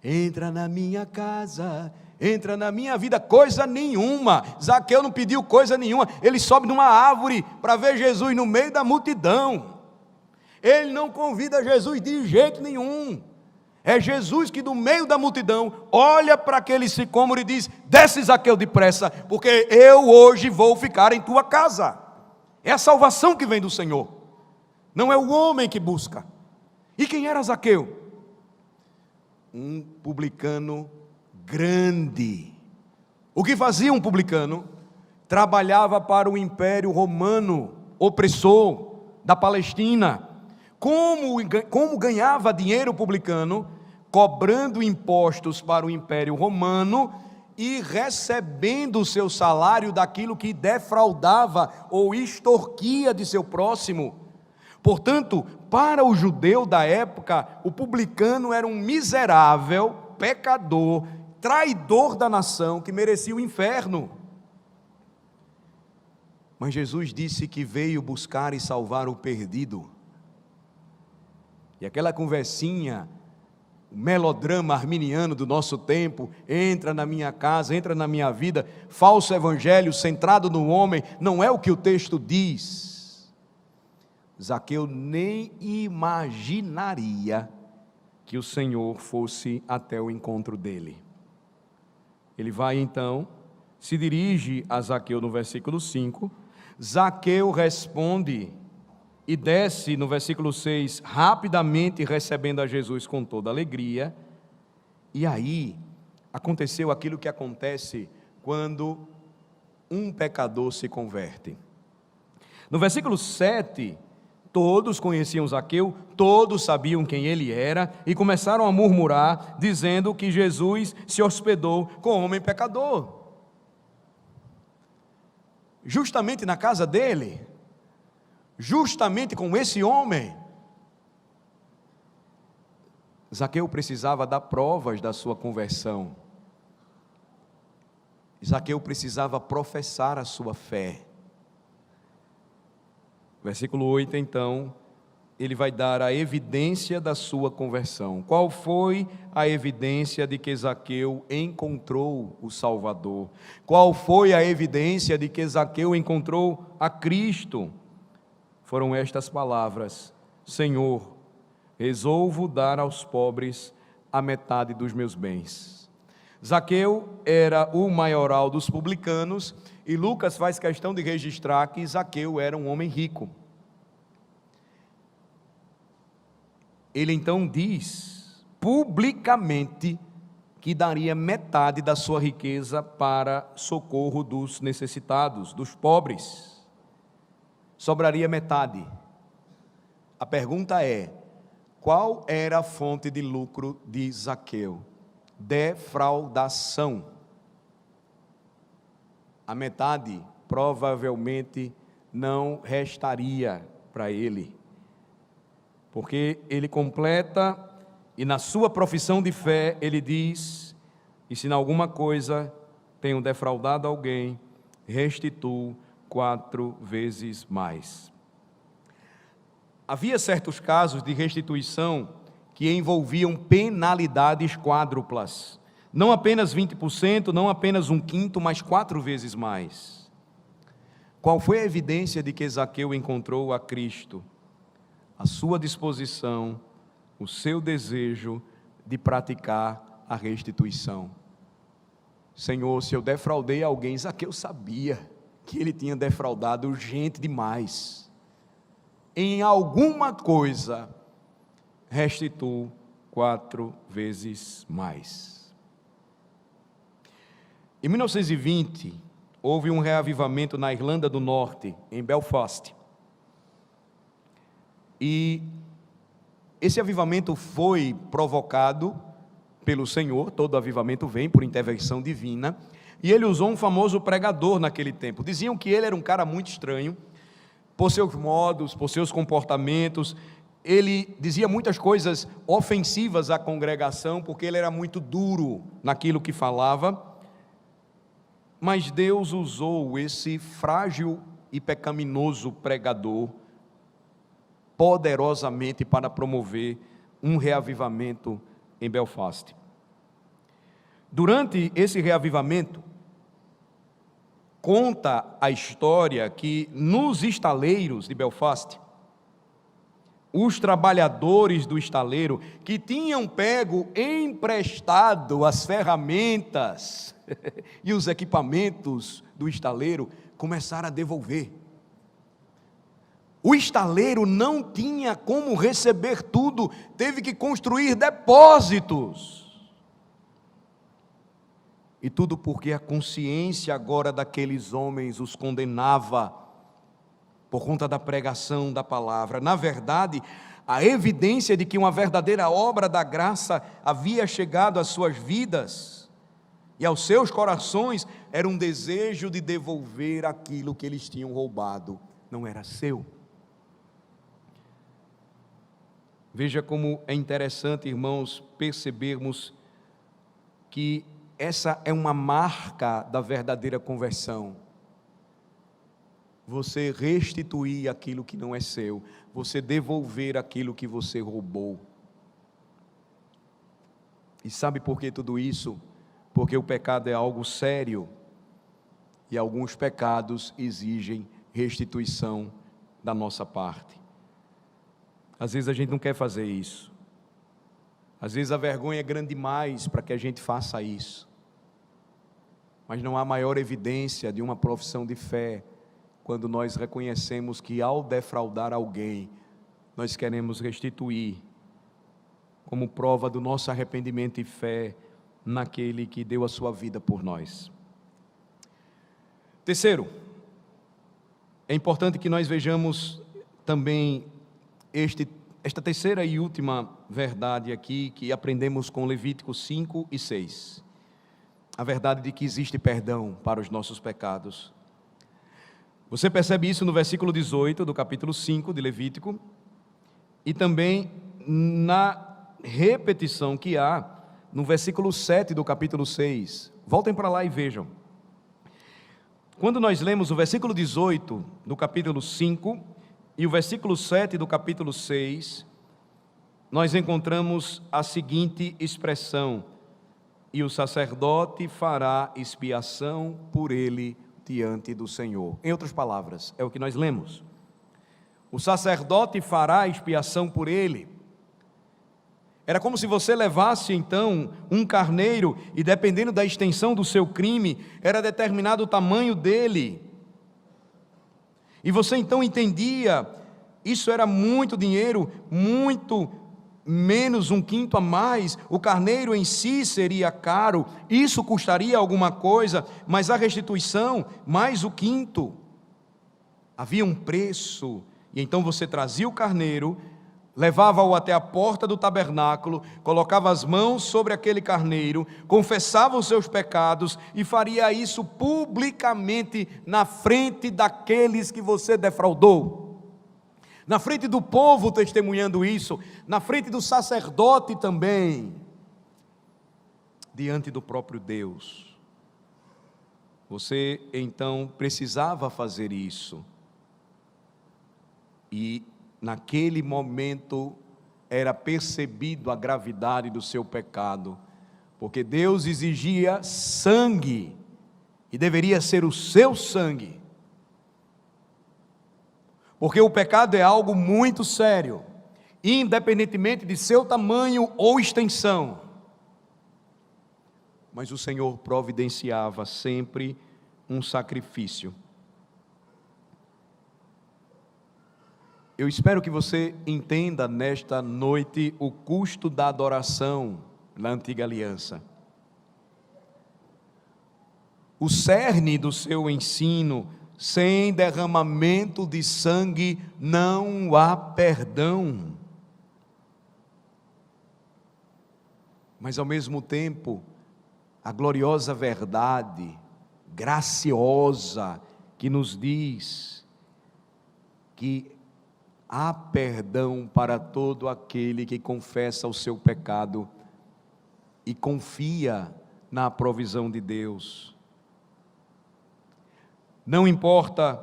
Entra na minha casa, entra na minha vida, coisa nenhuma. Zaqueu não pediu coisa nenhuma, ele sobe numa árvore para ver Jesus no meio da multidão. Ele não convida Jesus de jeito nenhum. É Jesus que do meio da multidão olha para aquele sicômoro e diz: desce, Zaqueu, depressa, porque eu hoje vou ficar em tua casa. É a salvação que vem do Senhor, não é o homem que busca. E quem era Zaqueu? Um publicano grande. O que fazia um publicano? Trabalhava para o Império Romano, opressor da Palestina. Como ganhava dinheiro o publicano? Cobrando impostos para o Império Romano e recebendo o seu salário daquilo que defraudava ou extorquia de seu próximo. Portanto, para o judeu da época, o publicano era um miserável, pecador, traidor da nação, que merecia o inferno. Mas Jesus disse que veio buscar e salvar o perdido. E aquela conversinha, o melodrama arminiano do nosso tempo, entra na minha casa, entra na minha vida, falso evangelho centrado no homem, não é o que o texto diz. Zaqueu nem imaginaria que o Senhor fosse até o encontro dele. Ele vai então, se dirige a Zaqueu no versículo 5, Zaqueu responde e desce no versículo 6, rapidamente recebendo a Jesus com toda alegria. E aí, aconteceu aquilo que acontece quando um pecador se converte. No versículo 7, todos conheciam Zaqueu, todos sabiam quem ele era e começaram a murmurar, dizendo que Jesus se hospedou com um homem pecador. Justamente na casa dele, justamente com esse homem. Zaqueu precisava dar provas da sua conversão. Zaqueu precisava professar a sua fé. Versículo 8, então, ele vai dar a evidência da sua conversão. Qual foi a evidência de que Zaqueu encontrou o Salvador? Qual foi a evidência de que Zaqueu encontrou a Cristo? Foram estas palavras: Senhor, resolvo dar aos pobres a metade dos meus bens. Zaqueu era o maioral dos publicanos, e Lucas faz questão de registrar que Zaqueu era um homem rico. Ele então diz publicamente que daria metade da sua riqueza para socorro dos necessitados, dos pobres. Sobraria metade. A pergunta é: qual era a fonte de lucro de Zaqueu? Defraudação. A metade provavelmente não restaria para ele, porque ele completa, e na sua profissão de fé ele diz: e se em alguma coisa tenho defraudado alguém, restituo 4 vezes mais. Havia certos casos de restituição que envolviam penalidades quádruplas, não apenas 20%, não apenas 1/5, mas 4 vezes mais. Qual foi a evidência de que Zaqueu encontrou a Cristo? A sua disposição, o seu desejo de praticar a restituição. Senhor, se eu defraudei alguém, Zaqueu sabia que ele tinha defraudado gente demais. Em alguma coisa, restituo 4 vezes mais. Em 1920, houve um reavivamento na Irlanda do Norte, em Belfast. E esse avivamento foi provocado pelo Senhor. Todo avivamento vem por intervenção divina, e ele usou um famoso pregador naquele tempo. Diziam que ele era um cara muito estranho, por seus modos, por seus comportamentos. Ele dizia muitas coisas ofensivas à congregação, porque ele era muito duro naquilo que falava. Mas Deus usou esse frágil e pecaminoso pregador poderosamente para promover um reavivamento em Belfast. Durante esse reavivamento, conta a história que nos estaleiros de Belfast, os trabalhadores do estaleiro que tinham pego emprestado as ferramentas e os equipamentos do estaleiro começaram a devolver. O estaleiro não tinha como receber tudo, teve que construir depósitos. E tudo porque a consciência agora daqueles homens os condenava por conta da pregação da palavra. Na verdade, a evidência de que uma verdadeira obra da graça havia chegado às suas vidas e aos seus corações era um desejo de devolver aquilo que eles tinham roubado, não era seu. Veja como é interessante, irmãos, percebermos que essa é uma marca da verdadeira conversão. Você restituir aquilo que não é seu, você devolver aquilo que você roubou. E sabe por que tudo isso? Porque o pecado é algo sério, e alguns pecados exigem restituição da nossa parte. Às vezes a gente não quer fazer isso, às vezes a vergonha é grande demais para que a gente faça isso, mas não há maior evidência de uma profissão de fé quando nós reconhecemos que ao defraudar alguém, nós queremos restituir, como prova do nosso arrependimento e fé naquele que deu a sua vida por nós. Terceiro, é importante que nós vejamos também esta terceira e última verdade aqui, que aprendemos com Levítico 5 e 6. A verdade de que existe perdão para os nossos pecados. Você percebe isso no versículo 18 do capítulo 5 de Levítico, e também na repetição que há no versículo 7 do capítulo 6. Voltem para lá e vejam. Quando nós lemos o versículo 18 do capítulo 5 e o versículo 7 do capítulo 6, nós encontramos a seguinte expressão: e o sacerdote fará expiação por ele diante do Senhor. Em outras palavras, é o que nós lemos. O sacerdote fará expiação por ele. Era como se você levasse então um carneiro e, dependendo da extensão do seu crime, era determinado o tamanho dele. E você então entendia, isso era muito dinheiro, muito menos um quinto a mais, o carneiro em si seria caro, isso custaria alguma coisa, mas a restituição, mais o quinto, havia um preço, e então você trazia o carneiro, levava-o até a porta do tabernáculo, colocava as mãos sobre aquele carneiro, confessava os seus pecados e faria isso publicamente na frente daqueles que você defraudou. Na frente do povo testemunhando isso, na frente do sacerdote também, diante do próprio Deus. Você então precisava fazer isso, e naquele momento era percebido a gravidade do seu pecado, porque Deus exigia sangue, e deveria ser o seu sangue. Porque o pecado é algo muito sério, independentemente de seu tamanho ou extensão. Mas o Senhor providenciava sempre um sacrifício. Eu espero que você entenda nesta noite o custo da adoração na antiga aliança. O cerne do seu ensino: sem derramamento de sangue não há perdão. Mas ao mesmo tempo, a gloriosa verdade, graciosa, que nos diz que há perdão para todo aquele que confessa o seu pecado e confia na provisão de Deus. Não importa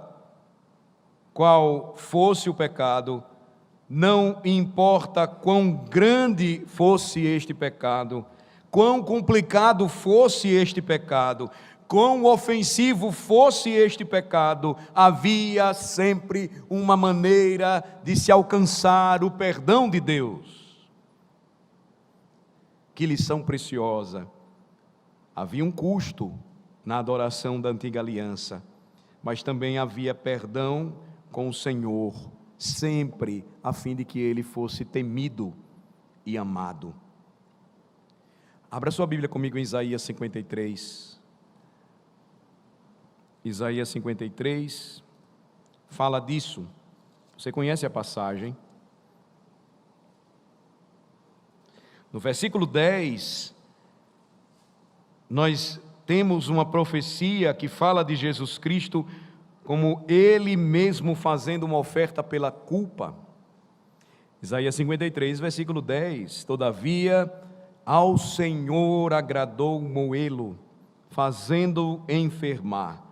qual fosse o pecado, não importa quão grande fosse este pecado, quão complicado fosse este pecado, quão ofensivo fosse este pecado, havia sempre uma maneira de se alcançar o perdão de Deus. Que lição preciosa! Havia um custo na adoração da antiga aliança, mas também havia perdão com o Senhor, sempre a fim de que ele fosse temido e amado. Abra sua Bíblia comigo em Isaías 53. Isaías 53 fala disso. Você conhece a passagem? No versículo 10, nós temos uma profecia que fala de Jesus Cristo como Ele mesmo fazendo uma oferta pela culpa. Isaías 53, versículo 10: Todavia, ao Senhor agradou moê-lo, fazendo-o enfermar.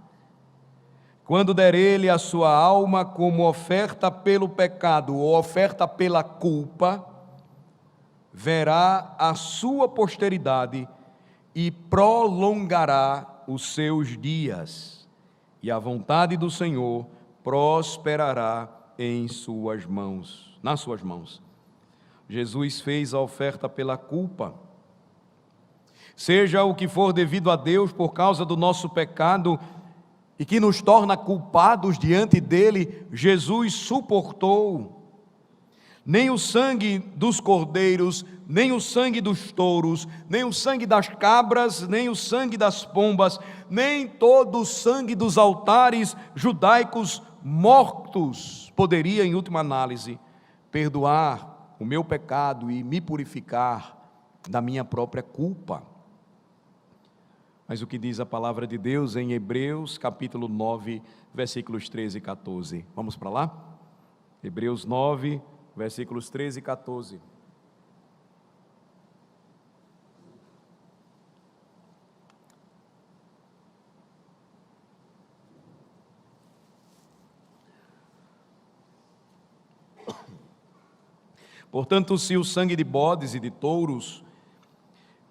Quando der ele a sua alma como oferta pelo pecado ou oferta pela culpa, verá a sua posteridade e prolongará os seus dias, e a vontade do Senhor prosperará em suas mãos, nas suas mãos. Jesus fez a oferta pela culpa. Seja o que for devido a Deus por causa do nosso pecado e que nos torna culpados diante dele, Jesus suportou. Nem o sangue dos cordeiros, nem o sangue dos touros, nem o sangue das cabras, nem o sangue das pombas, nem todo o sangue dos altares judaicos mortos poderia, em última análise, perdoar o meu pecado e me purificar da minha própria culpa. Mas o que diz a palavra de Deus em Hebreus capítulo 9, versículos 13 e 14? Vamos para lá? Hebreus 9, versículos 13 e 14. Portanto, se o sangue de bodes e de touros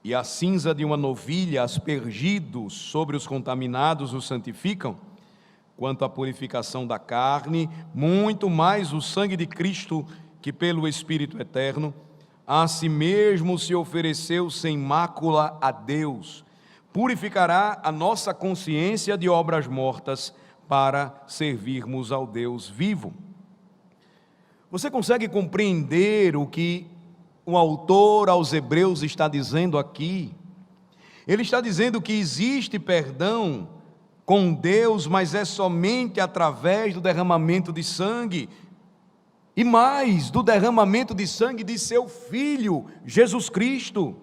e a cinza de uma novilha aspergidos sobre os contaminados os santificam, quanto à purificação da carne, muito mais o sangue de Cristo, que pelo Espírito eterno, a si mesmo se ofereceu sem mácula a Deus, purificará a nossa consciência de obras mortas para servirmos ao Deus vivo. Você consegue compreender o que o autor aos Hebreus está dizendo aqui? Ele está dizendo que existe perdão com Deus, mas é somente através do derramamento de sangue, e mais, do derramamento de sangue de seu Filho, Jesus Cristo.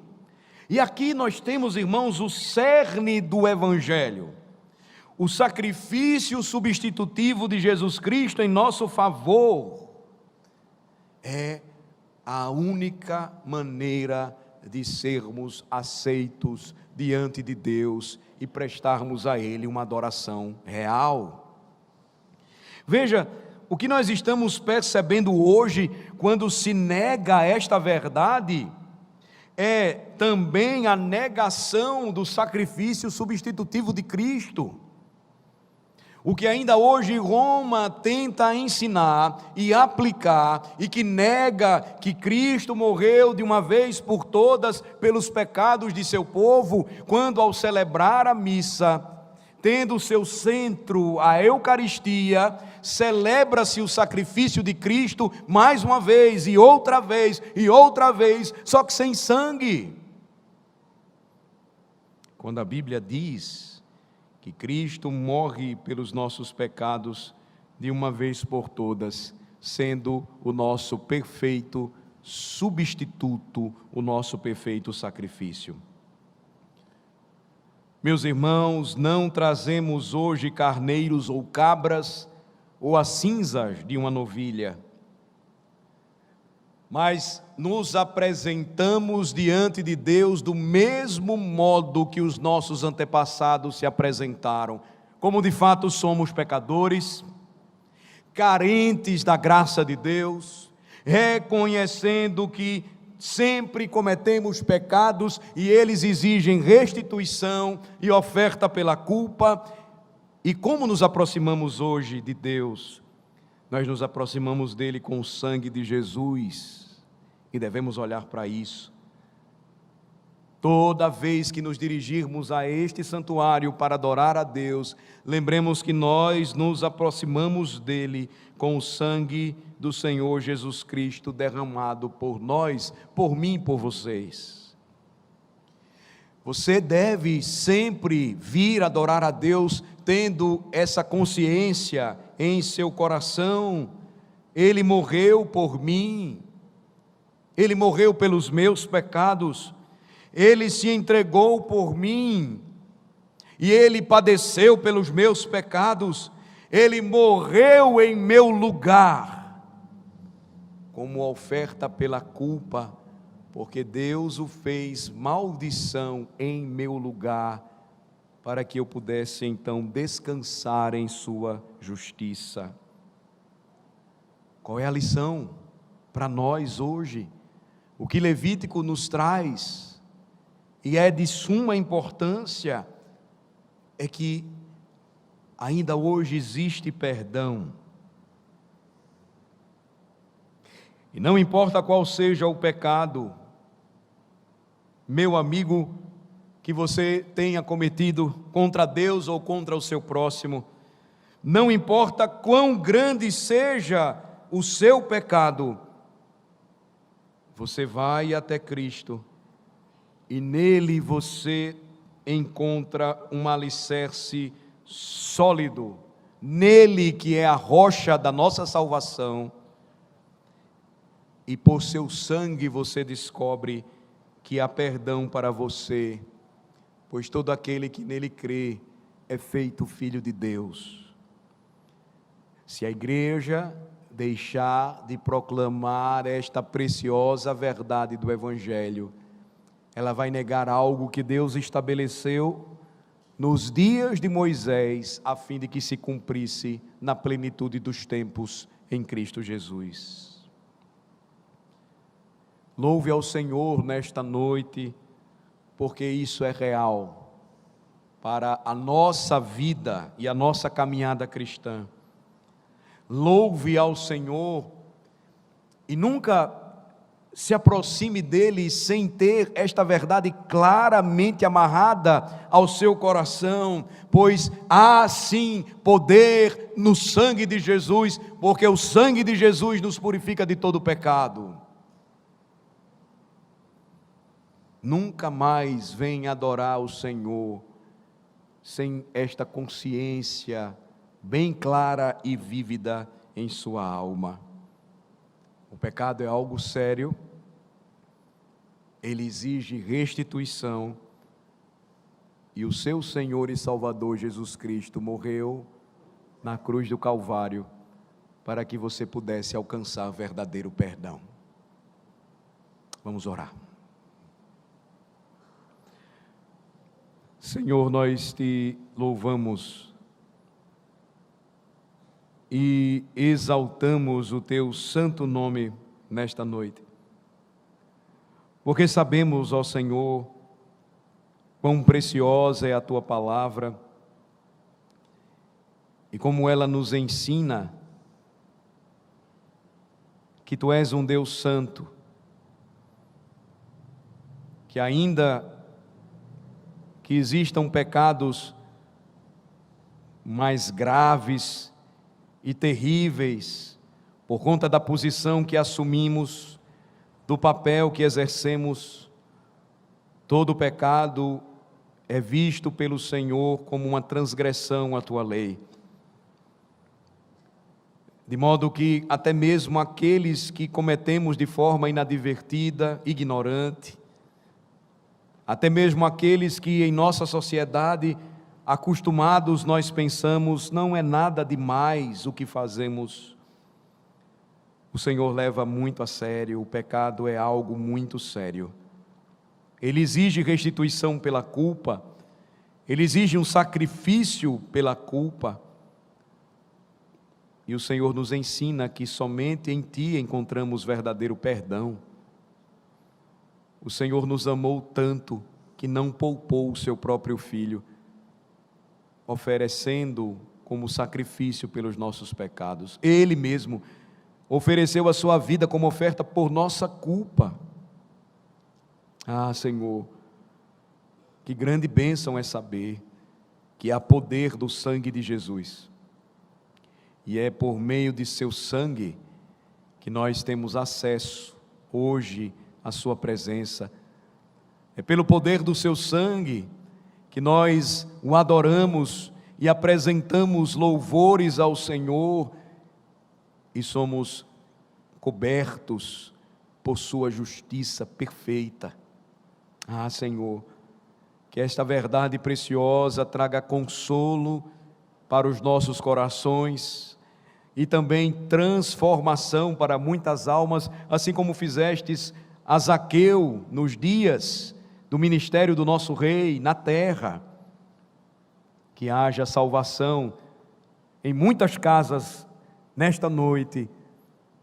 E aqui nós temos, irmãos, o cerne do Evangelho, o sacrifício substitutivo de Jesus Cristo em nosso favor. É a única maneira de sermos aceitos diante de Deus e prestarmos a Ele uma adoração real. Veja, o que nós estamos percebendo hoje, quando se nega esta verdade, é também a negação do sacrifício substitutivo de Cristo. O que ainda hoje Roma tenta ensinar e aplicar, e que nega que Cristo morreu de uma vez por todas pelos pecados de seu povo, quando ao celebrar a missa, tendo seu centro a Eucaristia, celebra-se o sacrifício de Cristo mais uma vez, e outra vez, e outra vez, só que sem sangue. Quando a Bíblia diz que Cristo morre pelos nossos pecados de uma vez por todas, sendo o nosso perfeito substituto, o nosso perfeito sacrifício. Meus irmãos, não trazemos hoje carneiros ou cabras ou as cinzas de uma novilha, mas nos apresentamos diante de Deus do mesmo modo que os nossos antepassados se apresentaram, como de fato somos pecadores, carentes da graça de Deus, reconhecendo que sempre cometemos pecados e eles exigem restituição e oferta pela culpa. E como nos aproximamos hoje de Deus? Nós nos aproximamos dele com o sangue de Jesus e devemos olhar para isso. Toda vez que nos dirigirmos a este santuário para adorar a Deus, lembremos que nós nos aproximamos dele com o sangue do Senhor Jesus Cristo derramado por nós, por mim e por vocês. Você deve sempre vir adorar a Deus tendo essa consciência em seu coração. Ele morreu por mim, ele morreu pelos meus pecados, ele se entregou por mim, e ele padeceu pelos meus pecados, ele morreu em meu lugar, como oferta pela culpa, porque Deus o fez maldição em meu lugar, para que eu pudesse então descansar em sua justiça. Qual é a lição para nós hoje? O que Levítico nos traz, e é de suma importância, é que ainda hoje existe perdão. E não importa qual seja o pecado, meu amigo, que você tenha cometido contra Deus ou contra o seu próximo, não importa quão grande seja o seu pecado, você vai até Cristo, e nele você encontra um alicerce sólido, nele que é a rocha da nossa salvação, e por seu sangue você descobre que há perdão para você, pois todo aquele que nele crê é feito filho de Deus. Se a igreja deixar de proclamar esta preciosa verdade do Evangelho, ela vai negar algo que Deus estabeleceu nos dias de Moisés, a fim de que se cumprisse na plenitude dos tempos em Cristo Jesus. Louve ao Senhor nesta noite, porque isso é real para a nossa vida e a nossa caminhada cristã. Louve ao Senhor e nunca se aproxime dele sem ter esta verdade claramente amarrada ao seu coração, pois há sim poder no sangue de Jesus, porque o sangue de Jesus nos purifica de todo pecado. Nunca mais venha adorar o Senhor sem esta consciência bem clara e vívida em sua alma. O pecado é algo sério, ele exige restituição, e o seu Senhor e Salvador Jesus Cristo morreu na cruz do Calvário para que você pudesse alcançar verdadeiro perdão. Vamos orar. Senhor, nós te louvamos e exaltamos o teu santo nome nesta noite, porque sabemos, ó Senhor, quão preciosa é a tua palavra e como ela nos ensina que tu és um Deus santo, que ainda que existam pecados mais graves e terríveis, por conta da posição que assumimos, do papel que exercemos, todo pecado é visto pelo Senhor como uma transgressão à tua lei. De modo que até mesmo aqueles que cometemos de forma inadvertida, ignorante, até mesmo aqueles que em nossa sociedade, acostumados, nós pensamos, não é nada demais o que fazemos. O Senhor leva muito a sério, o pecado é algo muito sério. Ele exige restituição pela culpa, ele exige um sacrifício pela culpa. E o Senhor nos ensina que somente em Ti encontramos verdadeiro perdão. O Senhor nos amou tanto que não poupou o seu próprio Filho, oferecendo como sacrifício pelos nossos pecados. Ele mesmo ofereceu a sua vida como oferta por nossa culpa. Ah, Senhor, que grande bênção é saber que há poder do sangue de Jesus. E é por meio de seu sangue que nós temos acesso hoje à sua presença. É pelo poder do seu sangue que nós o adoramos e apresentamos louvores ao Senhor e somos cobertos por sua justiça perfeita. Ah, Senhor, que esta verdade preciosa traga consolo para os nossos corações e também transformação para muitas almas, assim como fizestes a Zaqueu nos dias do ministério do nosso Rei na terra. Que haja salvação em muitas casas nesta noite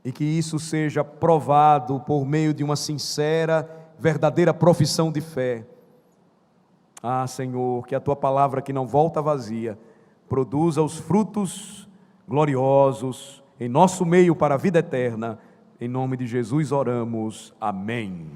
e que isso seja provado por meio de uma sincera, verdadeira profissão de fé. Ah, Senhor, que a Tua palavra que não volta vazia produza os frutos gloriosos em nosso meio para a vida eterna. Em nome de Jesus oramos. Amém.